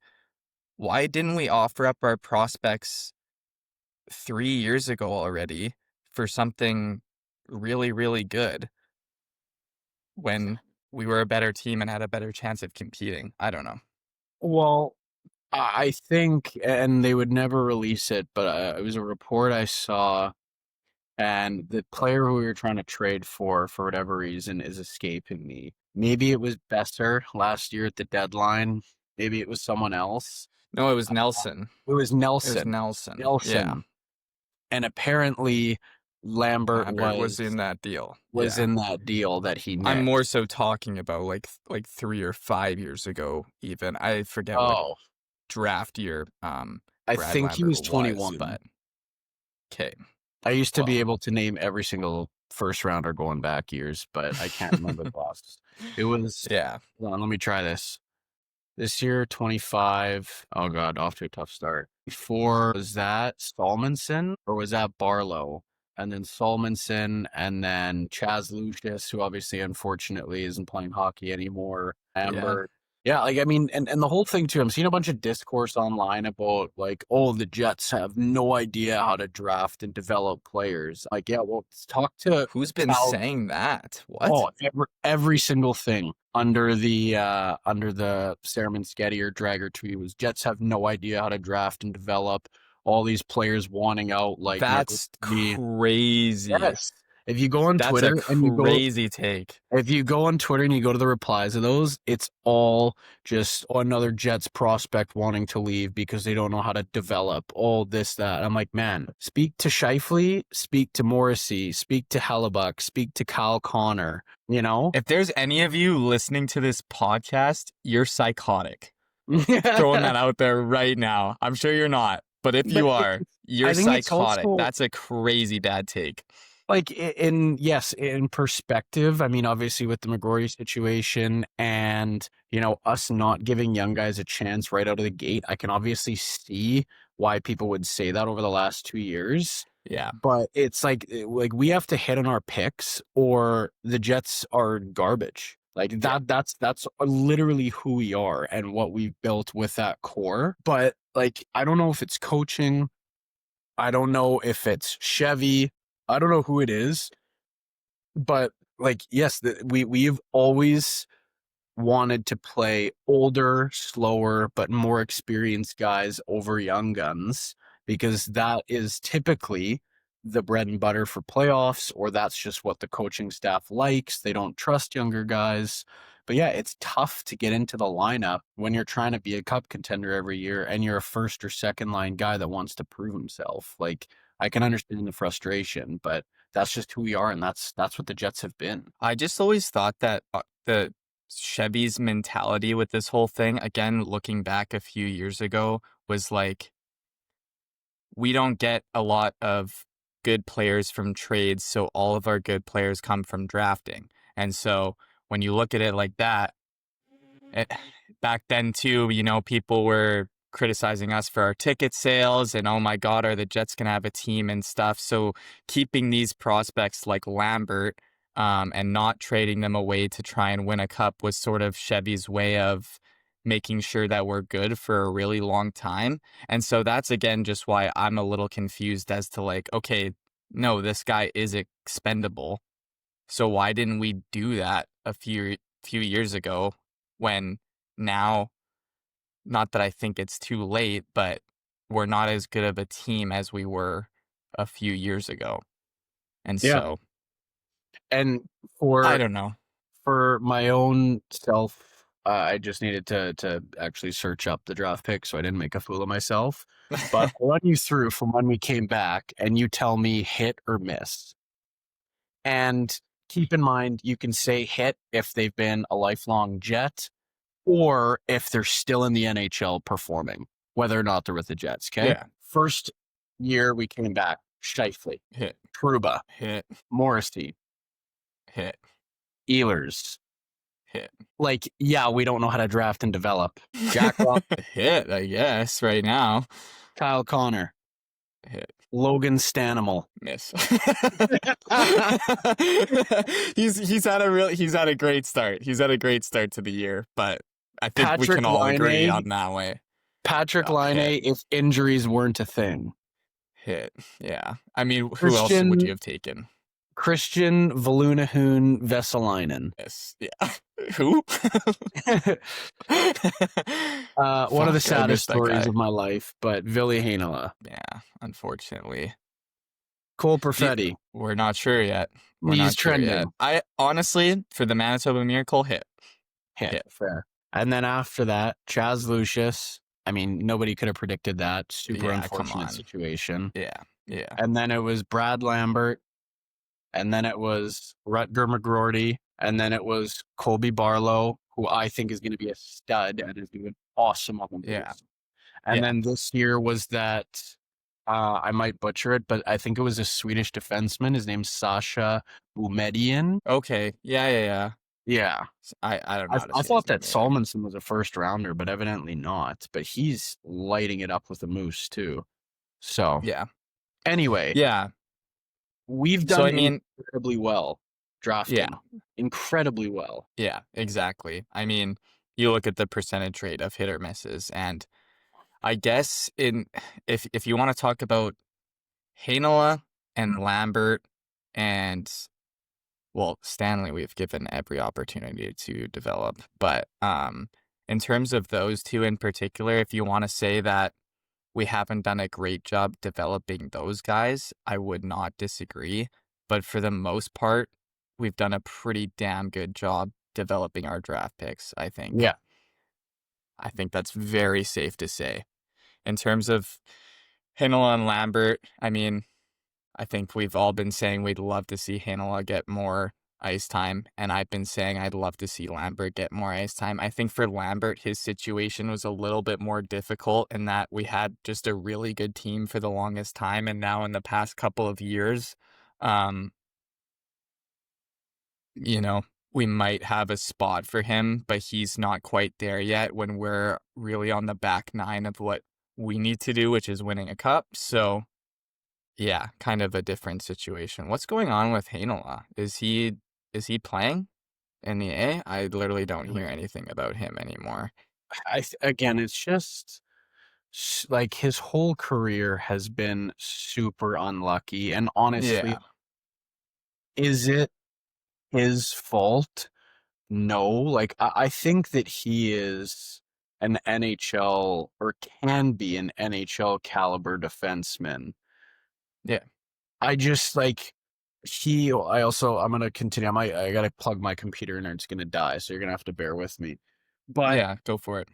why didn't we offer up our prospects 3 years ago already for something really, really good when we were a better team and had a better chance of competing? I don't know. Well, I think, and they would never release it, but it was a report I saw, and the player who we were trying to trade for whatever reason, is escaping me. Maybe it was Besser last year at the deadline. Maybe it was someone else. No, it was Nelson. It was Nelson. It was Nelson. Yeah. And apparently Lambert was in that deal. In that deal that he nicked. I'm more so talking about like 3 or 5 years ago even. I forget what draft year I think he was 21. But okay. I used to be able to name every single first rounder going back years, but I can't remember the last. It was hold on, let me try this. This year, 25. Oh God, off to a tough start. Before, was that Salmonson or was that Barlow? And then Salmonson, and then Chaz Lucius, who obviously, unfortunately, isn't playing hockey anymore. Amber. Yeah, like, I mean, and the whole thing, too, I'm seeing a bunch of discourse online about, like, the Jets have no idea how to draft and develop players. Like, well, let's talk to... Who's been saying that? What? Oh, every single thing under the Sarah Sketty or Dragger tweet was Jets have no idea how to draft and develop. All these players wanting out, like... That's crazy. Yes. If you go on Twitter and you crazy take. If you go on Twitter and you go to the replies of those, it's all just another Jets prospect wanting to leave because they don't know how to develop all this, that. I'm like, man, speak to Scheifele, speak to Morrissey, speak to Hellebuyck, speak to Kyle Connor, If there's any of you listening to this podcast, you're psychotic. Throwing that out there right now. I'm sure you're not, but if you are, you're psychotic. That's a crazy bad take. Like in perspective, I mean, obviously with the McGrory situation and, us not giving young guys a chance right out of the gate, I can obviously see why people would say that over the last 2 years. Yeah. But it's like we have to hit on our picks or the Jets are garbage. Like that's literally who we are and what we've built with that core. But like, I don't know if it's coaching. I don't know if it's Chevy. I don't know who it is. But like, yes, we've always wanted to play older, slower, but more experienced guys over young guns because that is typically the bread and butter for playoffs, or that's just what the coaching staff likes. They don't trust younger guys. But yeah, it's tough to get into the lineup when you're trying to be a cup contender every year and you're a first or second line guy that wants to prove himself. Like, I can understand the frustration, but that's just who we are, and that's what the Jets have been. I just always thought that the Chevy's mentality with this whole thing, again, looking back a few years ago, was like, we don't get a lot of good players from trades, so all of our good players come from drafting. And so when you look at it like that, back then too, people were criticizing us for our ticket sales and, oh my God, are the Jets going to have a team and stuff? So keeping these prospects like Lambert and not trading them away to try and win a cup was sort of Chevy's way of making sure that we're good for a really long time. And so that's, again, just why I'm a little confused as to like, okay, no, this guy is expendable. So why didn't we do that a few years ago when now, not that I think it's too late, but we're not as good of a team as we were a few years ago. And Yeah. so And I don't know. for my own self, I just needed to actually search up the draft pick so I didn't make a fool of myself. But I'll run you through from when we came back, and you tell me hit or miss. And keep in mind, you can say hit if they've been a lifelong Jet or if they're still in the NHL performing, whether or not they're with the Jets, okay? Yeah. First year we came back, Scheifele, Hit. Truba, Hit. Morrissey, Hit. Ehlers. Hit. Like, yeah, we don't know how to draft and develop. Jack Rock, Hit, I guess, right now. Kyle Connor, Hit. Logan Stanimal. Miss. he's had a great start. He's had a great start to the year, but I think we Patrick can all agree Laine. on that way. Patrick Laine, if injuries weren't a thing. Hit. Yeah. I mean, who else would you have taken? Christian Valunahoon Vesalainen. Yes. Yeah. Who? One of the saddest stories of my life, but Ville Heinola. Yeah, unfortunately. Cole Perfetti. We're not sure yet. He's trending. Yet. I honestly, for the Manitoba Miracle, hit. Fair. And then after that, Chaz Lucius. I mean, nobody could have predicted that. Super unfortunate situation. Yeah. And then it was Brad Lambert. And then it was Rutger McGrory. And then it was Colby Barlow, who I think is going to be a stud and is doing awesome on the Blues. Yeah. And then this year was that, I might butcher it, but I think it was a Swedish defenseman. His name's Sasha Boumedian. Okay. Yeah. Yeah. I don't know. I thought that Salmonson was a first rounder, but evidently not. But he's lighting it up with the Moose too. So yeah. Anyway. Yeah. We've done incredibly well drafting. Yeah. Incredibly well. Yeah, exactly. I mean, you look at the percentage rate of hit or misses, and I guess if you want to talk about Heinola and Lambert and, well, Stanley, we've given every opportunity to develop. But in terms of those two in particular, if you want to say that we haven't done a great job developing those guys, I would not disagree. But for the most part, we've done a pretty damn good job developing our draft picks, I think. Yeah. I think that's very safe to say. In terms of Heinola and Lambert, I mean, I think we've all been saying we'd love to see Heinola get more ice time, and I've been saying I'd love to see Lambert get more ice time. I think for Lambert, his situation was a little bit more difficult in that we had just a really good team for the longest time, and now in the past couple of years, you know, we might have a spot for him, but he's not quite there yet when we're really on the back nine of what we need to do, which is winning a cup. So, yeah, kind of a different situation. What's going on with Heinola? Is he playing in the A? I literally don't hear anything about him anymore. Again, it's just like his whole career has been super unlucky. And honestly, Yeah, is it his fault? No. Like, I think that he is an NHL or can be an NHL caliber defenseman. yeah, I just like I'm gonna continue. I gotta plug my computer in or it's gonna die, so you're gonna have to bear with me. But yeah. Go for it.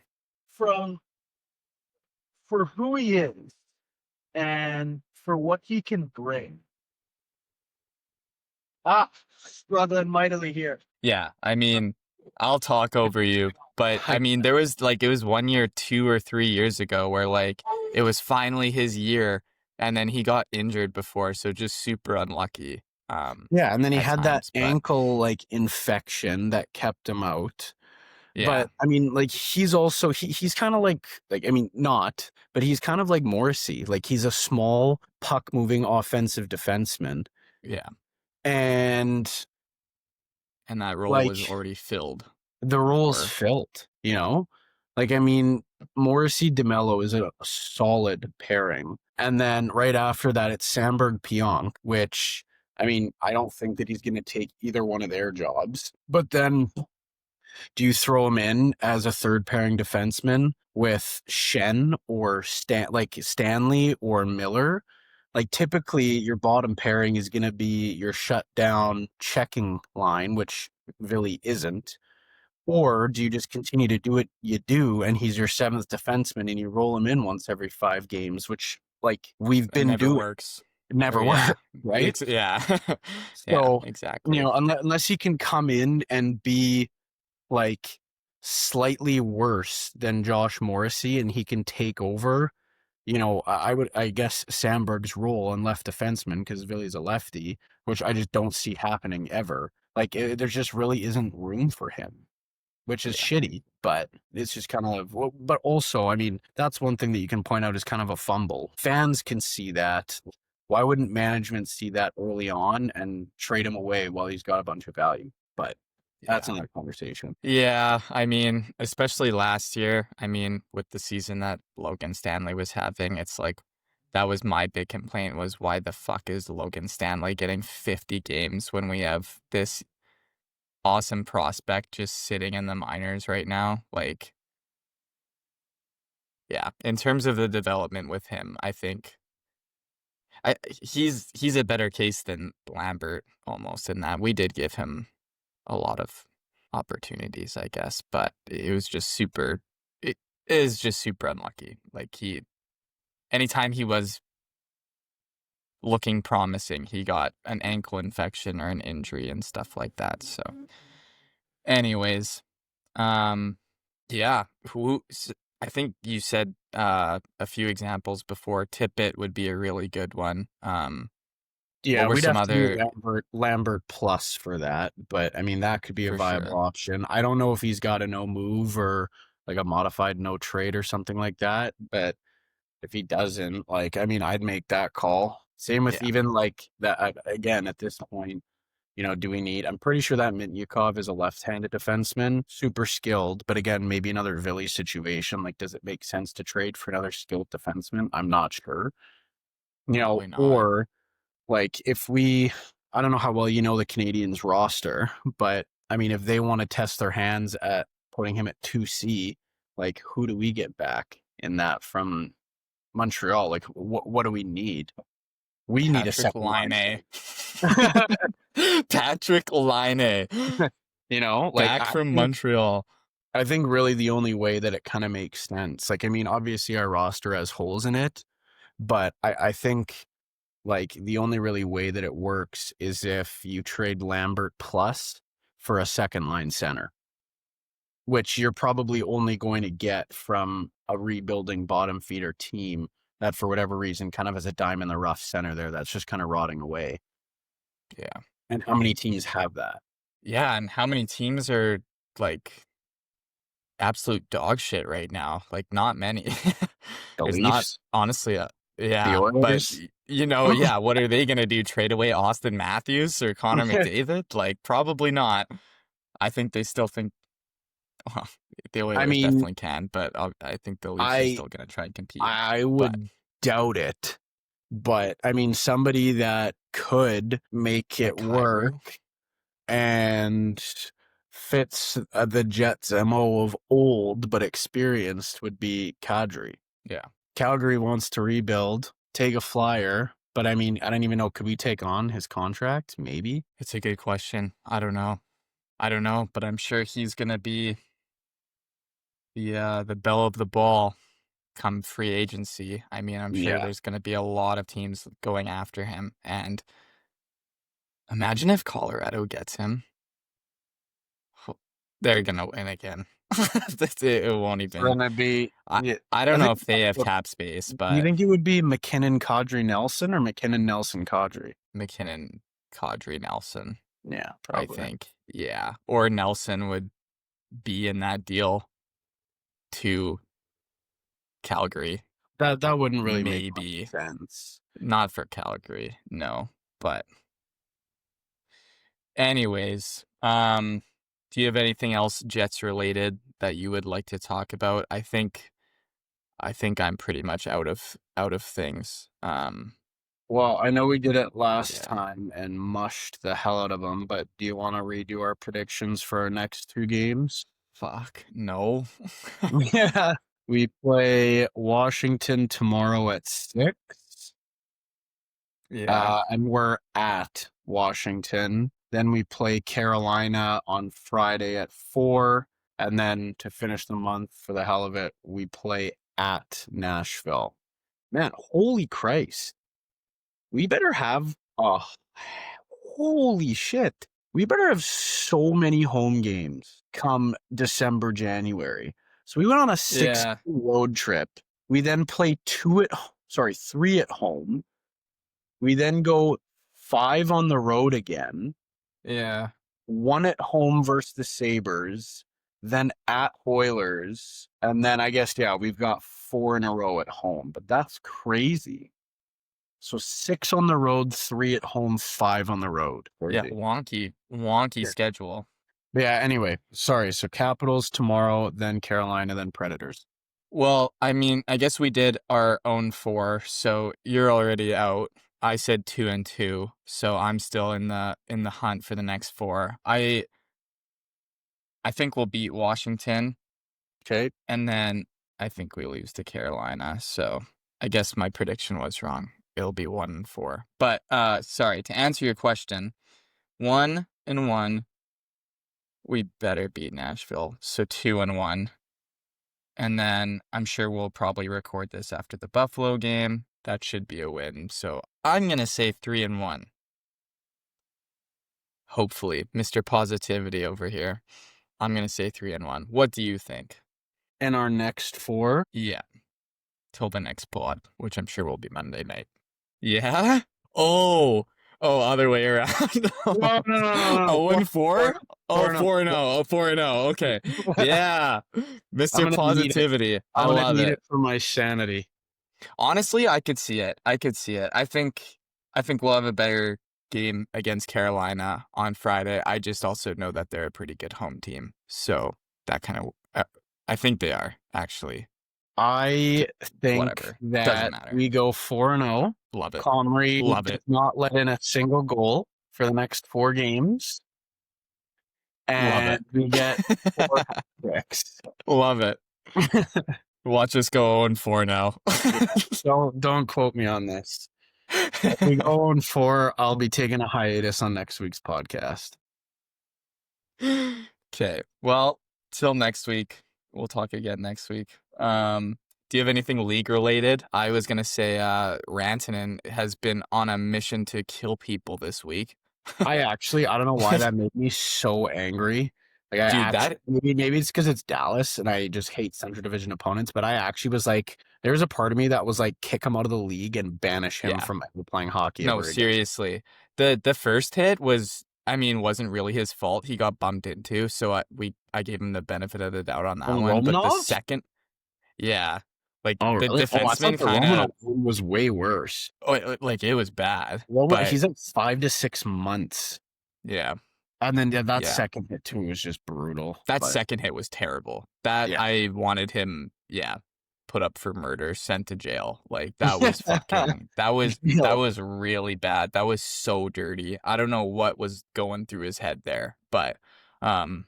from for who he is and for what he can bring. Struggling mightily here. Yeah, I mean, I'll talk over you, but I I, mean, there was like it was 1 year, 2 or 3 years ago where like it was finally his year, and then he got injured before, so just super unlucky yeah, and then he at had that times. But ankle like infection that kept him out. yeah, But I mean, like he's also he's kind of like I mean not, but he's kind of like Morrissey. Like he's a small puck moving offensive defenseman, yeah, and and that role was like already filled. the role's Or filled. You know, like I mean, Morrissey DeMello is a solid pairing, and then right after that it's Sandberg Pionk, which I mean I don't think that he's going to take either one of their jobs. But then do you throw him in as a third pairing defenseman with Shen or Stanley or Miller? Like typically your bottom pairing is going to be your shutdown checking line, which Villy isn't. Or do you just continue to do what you do and he's your seventh defenseman and you roll him in once every 5 games, which like we've it been never doing. works. It Or never yeah, worked, right? yeah, yeah, So, exactly. unless he can come in and be like slightly worse than Josh Morrissey and he can take over, I guess Sandberg's role on left defenseman because Villy's a lefty, which I just don't see happening ever. Like there just really isn't room for him, which is Yeah, shitty, but it's just kind of, but also, I mean, that's one thing that you can point out is kind of a fumble. Fans can see that. Why wouldn't management see that early on and trade him away while he's got a bunch of value? But that's yeah. another conversation. Yeah, I mean, especially last year, I mean, with the season that Logan Stanley was having, it's like that was my big complaint was why the fuck is Logan Stanley getting 50 games when we have this awesome prospect just sitting in the minors right now? Like, yeah, in terms of the development with him, I think he's a better case than Lambert almost in that we did give him a lot of opportunities, I guess, but it was just super. It is just super unlucky. Like anytime he was looking promising, he got an ankle infection or an injury and stuff like that. So, anyways, um, yeah, I think you said a few examples before. Tippett would be a really good one. What Yeah, were we'd some have to do other? Lambert plus for that, but I mean that could be a For viable sure. option. I don't know if he's got a no move or like a modified no trade or something like that, but if he doesn't, like I mean I'd make that call. Same with Yeah, even like that again at this point, do we need I'm pretty sure that Minyakov is a left-handed defenseman, super skilled, but again, maybe another Villy situation. Like, does it make sense to trade for another skilled defenseman? I'm not sure. probably not. Or like I don't know how well you know the Canadians roster, but I mean, if they want to test their hands at putting him at 2C, like who do we get back in that from Montreal? Like what do we need? We need a Patrick second line Laine. center. Patrick Laine. Like Back from Montreal. I think really the only way that it kind of makes sense. Like I mean, obviously our roster has holes in it, but I think like the only really way that it works is if you trade Lambert plus for a second line center, which you're probably only going to get from a rebuilding bottom feeder team that for whatever reason kind of has a dime in the rough center there that's just kind of rotting away. Yeah. And how many teams have that? Yeah, and how many teams are like absolute dog shit right now? Like not many. The There's not Leafs, honestly the yeah, but Oilers. yeah, what are they gonna do? Trade away Austin Matthews or Connor McDavid? Like probably not. I think they still think well, the I Oilers mean, definitely can, but I think the Leafs are I still gonna try and compete. I But would doubt it, but I mean, somebody that could make like it work Kyrou, and fits the Jets' MO of old but experienced would be Kadri. yeah, Calgary wants to rebuild, take a flyer, but I mean, I don't even know. Could we take on his contract? Maybe. it's a good question. I don't know. I don't know, but I'm sure he's gonna be the belle of the ball come free agency. I mean, I'm sure Yeah. there's gonna be a lot of teams going after him. And imagine if Colorado gets him. They're gonna win again. It won't It's even. gonna be. I Yeah, I I don't know think. if they have Do cap space, you but think it would be McKinnon, Kadri, Nelson, or McKinnon, Nelson, Kadri? McKinnon, Kadri, Nelson, Yeah, I probably. think. Yeah. Or Nelson would be in that deal to Calgary. That wouldn't really make Maybe. much sense. Not for Calgary, no. But anyways, do you have anything else Jets related that you would like to talk about? I think I'm pretty much out of things. Well, I know we did it last Yeah. time and mushed the hell out of them, but do you want to redo our predictions for our next two games? Fuck. No. Yeah. We play Washington tomorrow at 6. Yeah. And we're at Washington. Then we play Carolina on Friday at 4. And then to finish the month, for the hell of it, we play at Nashville. Man, holy Christ. We better have, holy shit. We better have so many home games come December, January. So we went on a 6 Yeah. road trip. We then play 3 at home. We then go 5 on the road again, Yeah. 1 at home versus the Sabres, then at Oilers, and then I guess, yeah, we've got 4 in a row at home, but that's crazy. So 6 on the road, 3 at home, 5 on the road. Yeah. Crazy. Wonky schedule. Yeah, anyway, sorry. So Capitals tomorrow, then Carolina, then Predators. Well, I mean, I guess we did our own 4, so you're already out. I said 2 and 2, so I'm still in the hunt for the next 4. I think we'll beat Washington, Okay. and then I think we lose to Carolina. So I guess my prediction was wrong. It'll be 1 and 4. But sorry, to answer your question, 1 and 1, we better beat Nashville. So 2 and 1. And then I'm sure we'll probably record this after the Buffalo game. That should be a win. So I'm gonna say 3 and 1. Hopefully, Mr. Positivity over here. I'm gonna say 3 and 1. What do you think? And our next 4. Yeah, till the next pod, which I'm sure will be Monday night. Yeah. Oh. Oh, other way around. No, no, no, no, no. A 1-4. Oh, 4-0. 4-0. Oh, 4-0. Okay. Yeah. I'm Mr. gonna need it. Positivity. I I'm gonna love need it. it for my sanity. Honestly, I could see it. I think we'll have a better game against Carolina on Friday. I just also know that they're a pretty good home team. So that kind of I think they are, actually. I think Whatever. Doesn't that matter. we go 4-0. Love it. Connery Love does it. not let in a single goal for the next 4 games. Love And it. we get 4 hat-tricks. Love it. Watch us go 0-4 now. Don't quote me on this. If we go 0-4, I'll be taking a hiatus on next week's podcast. Okay. Well, till next week. We'll talk again next week. Do you have anything league related? I was gonna say Rantanen has been on a mission to kill people this week. I don't know why that made me so angry. Like Dude, maybe it's because it's Dallas and I just hate Central Division opponents, but I actually was like, there was a part of me that was like, kick him out of the league and banish him yeah. from ever playing hockey. No, ever again. seriously. The first hit was I mean, wasn't really his fault. He got bumped into, so I gave him the benefit of the doubt on that Oh, one. But the Romanov? second, yeah, like Oh, the really? Oh, I thought defenseman the kind Romanov of, one was way worse. like it was bad. Roman, But he's like 5 to 6 months. yeah, And then that yeah, second hit too was just brutal. that But second hit was terrible. That yeah. I wanted him, yeah, put up for murder, sent to jail. Like that was fucking, that Yo, was really bad. That was so dirty. I don't know what was going through his head there, but um.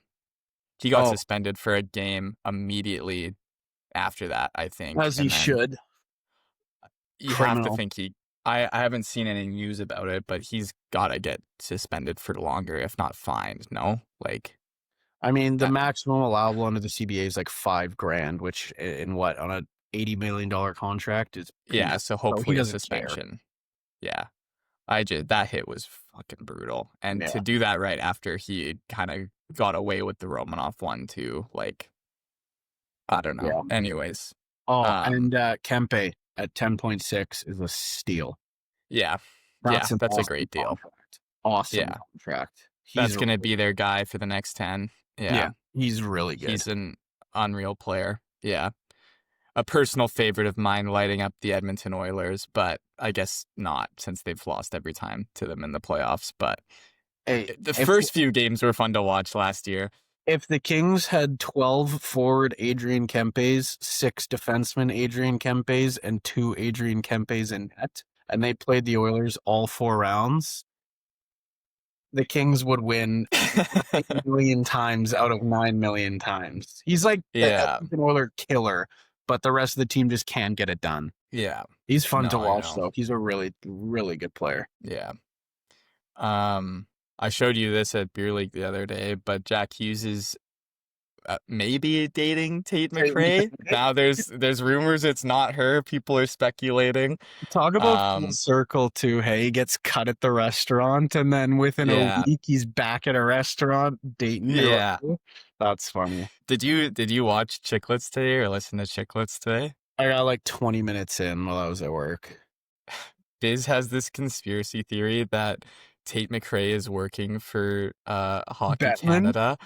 He got oh, suspended for a game immediately after that, I think. as he And then should. you have to Criminal. think I haven't seen any news about it, but he's got to get suspended for longer, if not fined. No? Like, I mean, the that, maximum allowable under the CBA is like $5,000, which in what, on a $80 million contract is yeah, peanuts. so So he hopefully a doesn't care. suspension. Yeah. That hit was fucking brutal. And Yeah. to do that right after he kind of got away with the Romanov one, too, like, I don't know. Yeah. Anyways, Oh, um, and Kempe at 10.6 is a steal. yeah, That's an that's a awesome great deal. contract. Awesome Yeah. contract. That's He's going to be their guy for the next 10. yeah, Yeah. he's really good. He's an unreal player. Yeah. A personal favorite of mine lighting up the Edmonton Oilers, but I guess not since they've lost every time to them in the playoffs. But Hey, the first few games were fun to watch last year. if the Kings had 12 forward Adrian Kempes, 6 defensemen Adrian Kempes, and 2 Adrian Kempes in net, and they played the Oilers all 4 rounds, the Kings would win 8 million times out of 9 million times. He's like Yeah. an Oiler killer, but the rest of the team just can't get it done. Yeah. He's fun No, to I watch, know. though. He's a really, really good player. Yeah. I showed you this at Beer League the other day, but Jack Hughes is maybe dating Tate McRae. Now there's rumors it's not her. People are speculating. Talk about full circle too. Hey, he gets cut at the restaurant, and then within a week, he's back at a restaurant dating. Yeah, that's funny. Did you watch Chicklets today or listen to Chicklets today? I got like 20 minutes in while I was at work. Biz has this conspiracy theory that Tate McRae is working for Hockey Bettman? Canada.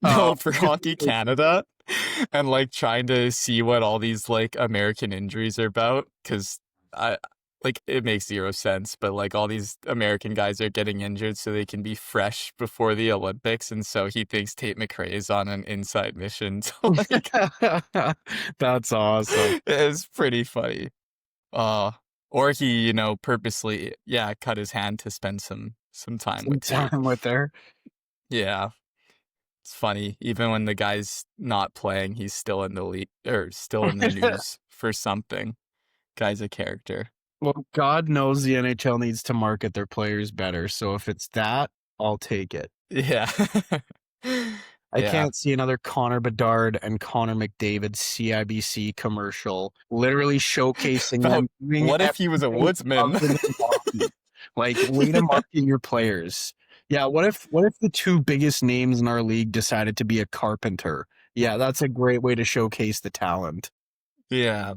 No, for Hockey Canada, and like trying to see what all these like American injuries are about, because it makes zero sense, but like all these American guys are getting injured so they can be fresh before the Olympics, and so he thinks Tate McRae is on an inside mission to like That's awesome. It's pretty funny. Or he, purposely, cut his hand to spend some time with Tate. with her. Yeah. It's funny. Even when the guy's not playing, he's still in the league or still in the news for something. Guy's a character. Well, God knows the NHL needs to market their players better. So if it's that, I'll take it. Yeah. I can't see another Connor Bedard and Connor McDavid CIBC commercial literally showcasing them. What if he was a woodsman? Like, way to market your players. Yeah, what if the 2 biggest names in our league decided to be a carpenter? Yeah, that's a great way to showcase the talent. Yeah.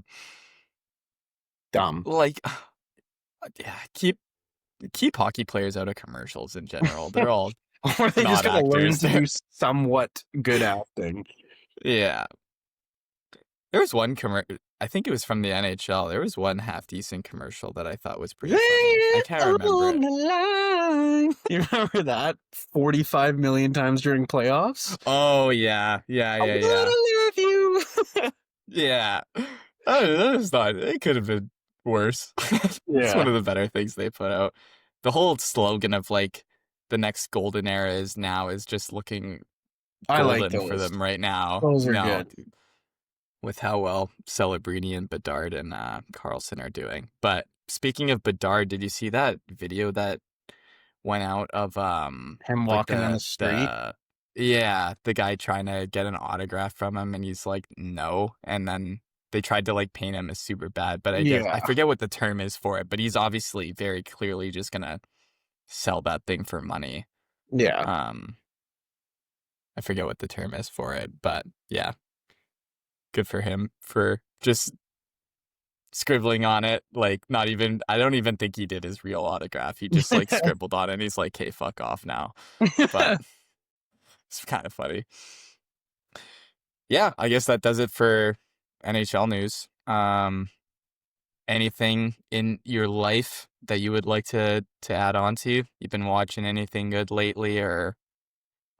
Dumb. Like, yeah, keep hockey players out of commercials in general. They're all or they not just gotta learn actors. to do somewhat good acting. Yeah. There was one I think it was from the NHL. There was one half-decent commercial that I thought was pretty funny. I can't remember it. You remember that 45 million times during playoffs? Oh, yeah. I love you. Yeah. It could have been worse. It's one of the better things they put out. The whole slogan of like the next golden era is just looking golden for them right now. Those are good. With how well Celebrini and Bedard and Carlson are doing. But speaking of Bedard, did you see that video that went out of him walking on the street? The guy trying to get an autograph from him, and he's like, no. And then they tried to like paint him as super bad, but I forget what the term is for it, but he's obviously very clearly just gonna sell that thing for money. Yeah. I forget what the term is for it, but yeah. Good for him for just scribbling on it. Like, not even, I don't even think he did his real autograph. He just like scribbled on it and he's like, hey, fuck off now. But it's kind of funny. Yeah, I guess that does it for NHL news. Anything in your life that you would like to add on to? You've been watching anything good lately or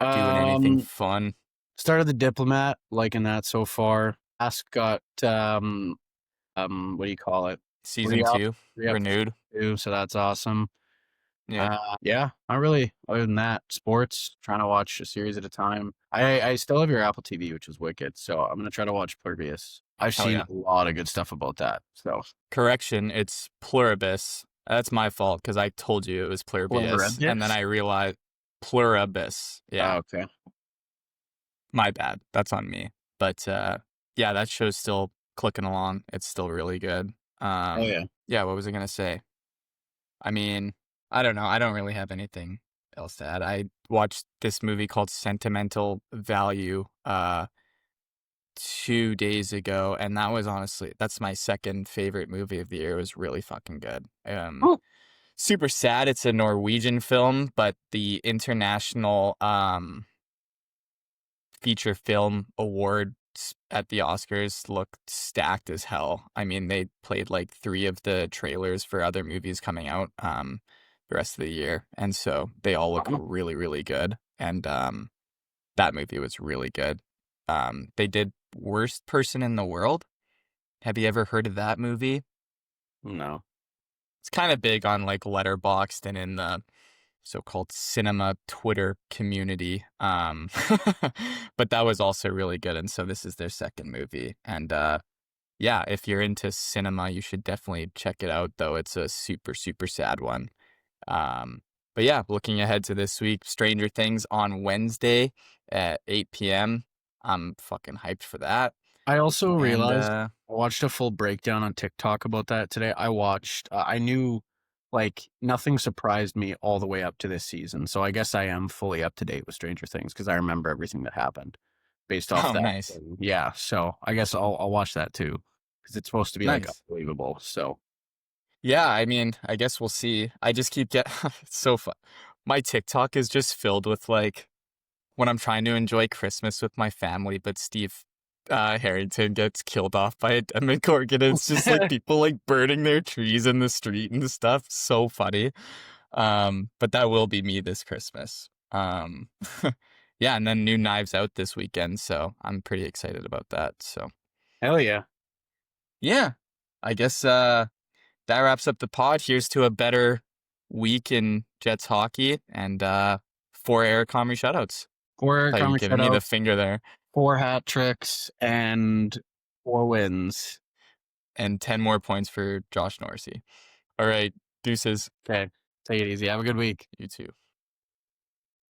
doing anything Um, fun? Started The Diplomat, liking that so far. Ask got what do you call it? Season Re-up, 2 re-up for renewed. season 2, so that's awesome. Yeah. Yeah, not really. Other than that, sports, trying to watch a series at a time. I still have your Apple TV, which is wicked, so I'm gonna try to watch Pluribus. I've Hell seen yeah. a lot of good stuff about that. So Correction, it's pluribus. That's my fault because I told you it was pluribus, and then Pluribus? I realized pluribus. Yeah, Oh, okay. my bad. That's on me. But yeah, that show's still clicking along. It's still really good. Oh yeah. Yeah, what was I gonna say? I mean, I don't know. I don't really have anything else to add. I watched this movie called Sentimental Value 2 days ago, and that was honestly that's my second favorite movie of the year. It was really fucking good. Oh. Super sad. It's a Norwegian film, but the international feature film awards at the Oscars looked stacked as hell. I mean, they played like 3 of the trailers for other movies coming out the rest of the year, and so they all look Wow. really, really good. And that movie was really good. They did Worst Person in the World. Have you ever heard of that movie? No. It's kind of big on like Letterboxd and in the so-called cinema Twitter community. But that was also really good, and so this is their second movie. And yeah, if you're into cinema, you should definitely check it out. Though it's a super, super sad one. But yeah, looking ahead to this week, Stranger Things on Wednesday at 8 p.m. I'm fucking hyped for that. I also And realized I watched a full breakdown on TikTok about that today. I knew like nothing surprised me all the way up to this season. So I guess I am fully up to date with Stranger Things because I remember everything that happened based off oh, that. nice, Yeah, so I guess I'll watch that too because it's supposed to be like nice. unbelievable. So Yeah, I mean, I guess we'll see. I just keep getting it's so fun. My TikTok is just filled with like when I'm trying to enjoy Christmas with my family, but Steve Harrington gets killed off by a Demogorgon. It's just like people like burning their trees in the street and stuff. So funny. But that will be me this Christmas. Yeah, and then new Knives Out this weekend, so I'm pretty excited about that. So hell yeah. yeah, I guess that wraps up the pod. Here's to a better week in Jets hockey and 4 Eric Comrie shutouts. Four Thought you were comic giving me the shutouts, finger there. 4 hat tricks, and 4 wins. And 10 more points for Josh Norrisy. All right, deuces. Okay, take it easy. Have a good week. You too.